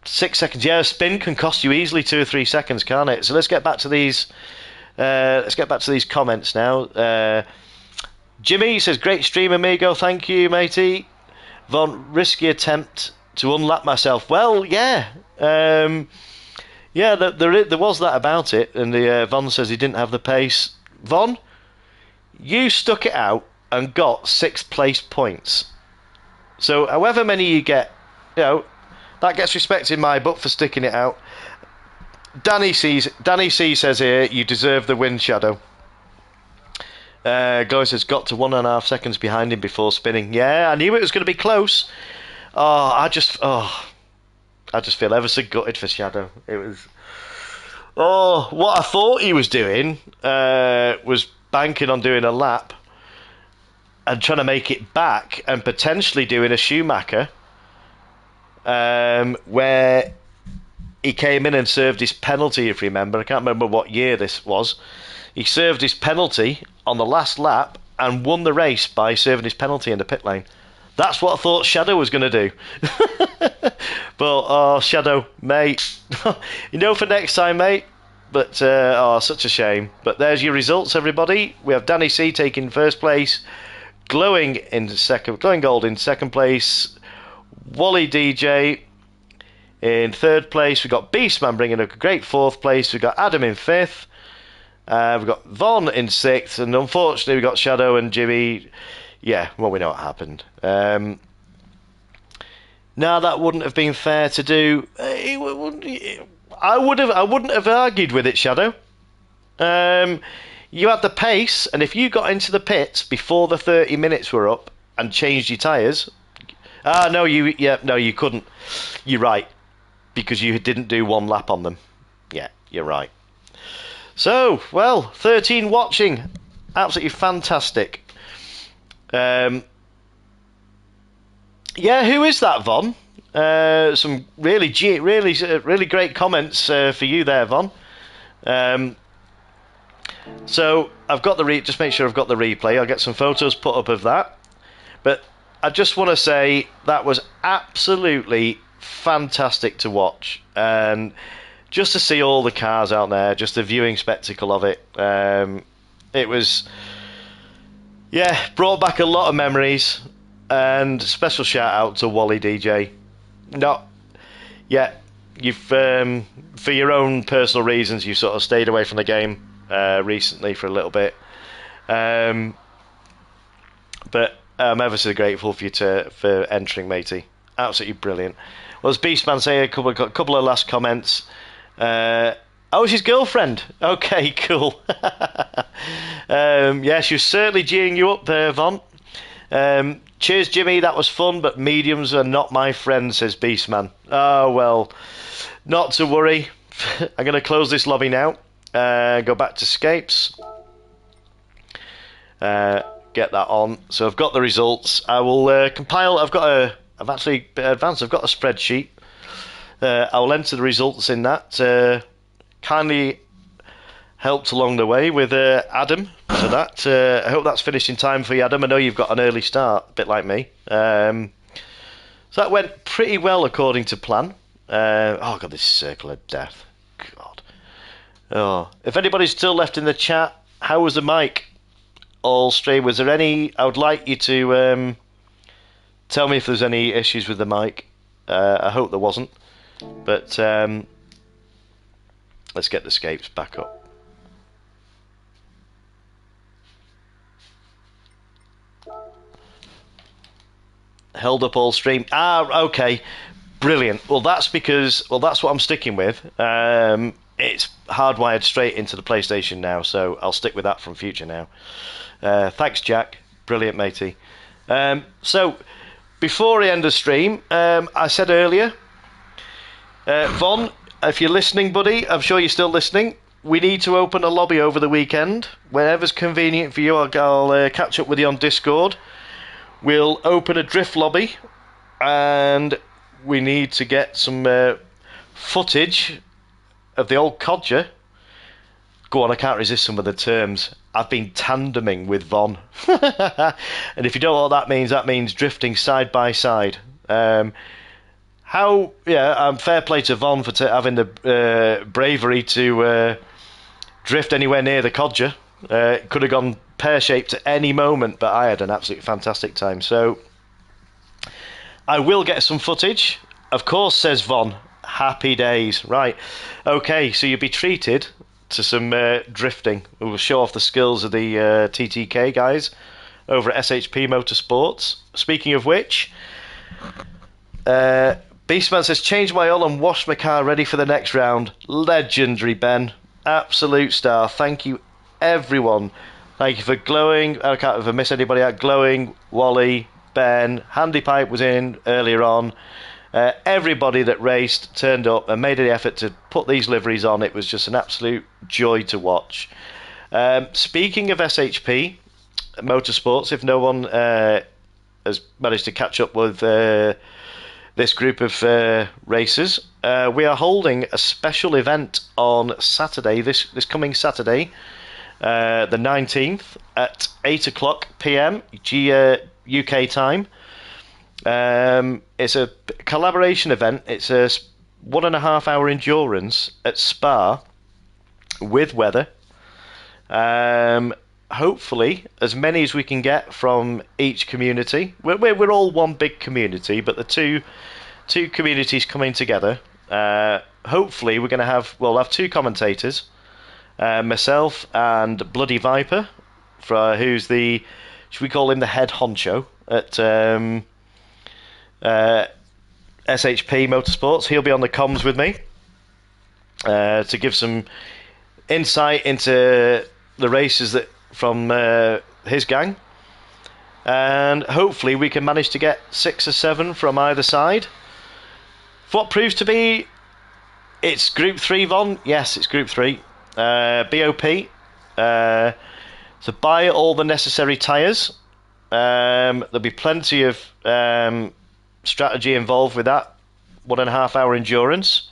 6 seconds. Yeah, a spin can cost you easily 2 or 3 seconds, can't it? So let's get back to these. Comments now. Jimmy says, "Great stream, amigo. Thank you, matey." Von, risky attempt to unlap myself. Well, yeah, there was that about it, and the Von says he didn't have the pace. Von. You stuck it out and got 6th place points. So however many you get, that gets respect in my book for sticking it out. Danny C says here, you deserve the win, Shadow. Glow says, got to 1.5 seconds behind him before spinning. Yeah, I knew it was going to be close. I just feel ever so gutted for Shadow. It was... Oh, what I thought he was doing was... banking on doing a lap and trying to make it back and potentially doing a Schumacher where he came in and served his penalty, if you remember. I can't remember what year this was. He served his penalty on the last lap and won the race by serving his penalty in the pit lane. That's what I thought Shadow was going to do. But, Shadow, mate, for next time, mate. But, such a shame. But there's your results, everybody. We have Danny C taking first place, Glowing Gold in second place, Wally DJ in third place. We've got Beastman bringing a great fourth place. We've got Adam in fifth. We've got Von in sixth. And unfortunately, we've got Shadow and Jimmy. Yeah, well, we know what happened. Now, that wouldn't have been fair to do. I wouldn't have argued with it, Shadow. You had the pace, and if you got into the pits before the 30 minutes were up and changed your tyres, no, you couldn't. You're right, because you didn't do one lap on them. Yeah, you're right. So, well, 13 watching, absolutely fantastic. Yeah, who is that, Von? Some really great comments for you there, Von. So I've got just make sure I've got the replay. I'll get some photos put up of that. But I just want to say that was absolutely fantastic to watch, and just to see all the cars out there, just the viewing spectacle of it. It was, brought back a lot of memories, and special shout out to Wally DJ. You've for your own personal reasons, you sort of stayed away from the game recently for a little bit, but I'm ever so grateful for you for entering, matey. Absolutely brilliant. Well, as Beastman say, a couple of last comments. It's his girlfriend. Okay, cool. She was certainly geeing you up there, Von. Cheers, Jimmy, that was fun, but mediums are not my friend, says Beastman. Oh, well, not to worry. I'm going to close this lobby now. Go back to Scapes. Get that on. So I've got the results. I will compile. I've actually advanced. I've got a spreadsheet. I'll enter the results in that. Kindly helped along the way with Adam. So that I hope that's finished in time for you, Adam. I know you've got an early start, a bit like me. So that went pretty well according to plan. Oh god, this circle of death. God. Oh, if anybody's still left in the chat, how was the mic all stream? Was there any? I would like you to tell me if there's any issues with the mic. I hope there wasn't. But let's get the scapes back up. Held up all stream. Okay. Brilliant. Well, that's what I'm sticking with. It's hardwired straight into the PlayStation now, so I'll stick with that from future now. Thanks, Jack. Brilliant, matey. So, before I end the stream, I said earlier, Von, if you're listening, buddy, I'm sure you're still listening, we need to open a lobby over the weekend. Whenever's convenient for you, I'll catch up with you on Discord. We'll open a drift lobby, and we need to get some footage of the old Codger. Go on, I can't resist some of the terms. I've been tandeming with Von. And if you don't know what that means drifting side by side. Fair play to Von for having the bravery to drift anywhere near the Codger. It could have gone pear-shaped at any moment, but I had an absolutely fantastic time. So I will get some footage. Of course, says Von. Happy days. Right. Okay, so you'll be treated to some drifting. We'll show off the skills of the TTK guys over at SHP Motorsports. Speaking of which, Beastman says, change my oil and wash my car ready for the next round. Legendary, Ben. Absolute star. Thank you, everyone. Thank you for Glowing. I can't ever miss anybody out. Glowing, Wally, Ben, Handy Pipe was in earlier on. Everybody that raced turned up and made an effort to put these liveries on. It was just an absolute joy to watch. Speaking of SHP Motorsports, if no one has managed to catch up with this group of racers, we are holding a special event on Saturday, this coming Saturday, the 19th at 8 o'clock p.m. UK time. It's a collaboration event. It's a 1.5 hour endurance at Spa with weather. Hopefully, as many as we can get from each community. We're all one big community, but the two communities coming together. Hopefully, we'll have two commentators, myself and Bloody Viper, who's should we call him the head honcho at SHP Motorsports. He'll be on the comms with me to give some insight into the races from his gang, and hopefully we can manage to get 6 or 7 from either side. For what proves to be, it's Group 3, Von. Yes, it's Group 3. BOP. So buy all the necessary tyres. There'll be plenty of strategy involved with that 1.5 hour endurance.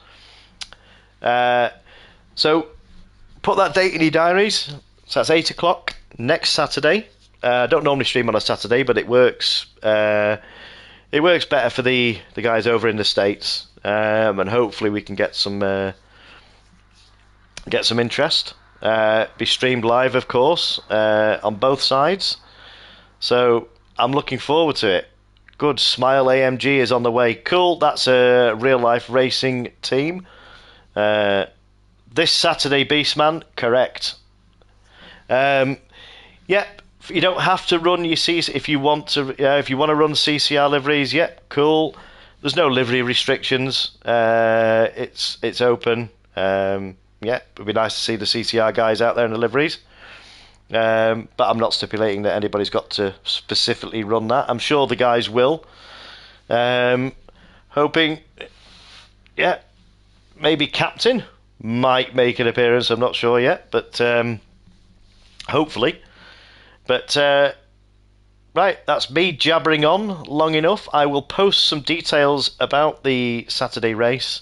So put that date in your diaries. So that's 8 o'clock next Saturday. I don't normally stream on a Saturday, but it works. It works better for the guys over in the States, and hopefully we can get some interest. Be streamed live, of course, on both sides. So I'm looking forward to it. Good. Smile AMG is on the way. Cool. That's a real-life racing team. This Saturday, Beastman. Correct. Yep. You don't have to run your CC if you want to. If you want to run CCR liveries, yep. Cool. There's no livery restrictions. It's open. Yeah, it'd be nice to see the CCR guys out there in the liveries. But I'm not stipulating that anybody's got to specifically run that. I'm sure the guys will. Hoping, yeah, maybe Captain might make an appearance. I'm not sure yet, but hopefully. But right, that's me jabbering on long enough. I will post some details about the Saturday race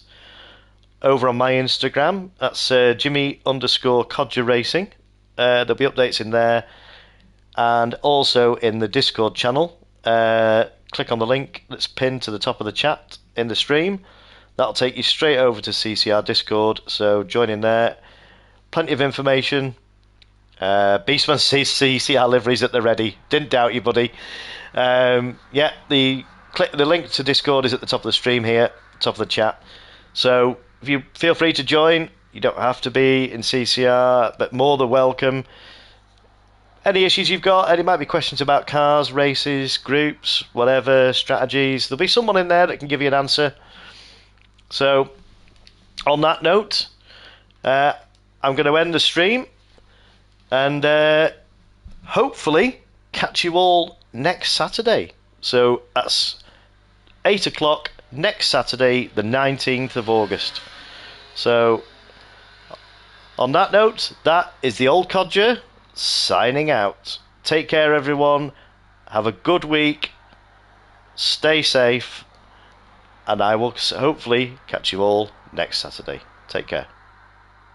over on my Instagram. That's Jimmy_Codger Racing. There'll be updates in there, and also in the Discord channel. Click on the link that's pinned to the top of the chat in the stream. That'll take you straight over to CCR Discord, so join in there. Plenty of information. Beastman CCR liveries at the ready. Didn't doubt you, buddy. Yeah, the link to Discord is at the top of the stream here, top of the chat. So if you feel free to join, you don't have to be in CCR, but more than welcome. Any issues you've got, any might be questions about cars, races, groups, whatever, strategies, there'll be someone in there that can give you an answer. So, on that note, I'm going to end the stream and hopefully catch you all next Saturday. So that's 8 o'clock next Saturday, the 19th of August. So, on that note, that is the old Codger signing out. Take care, everyone. Have a good week. Stay safe. And I will hopefully catch you all next Saturday. Take care.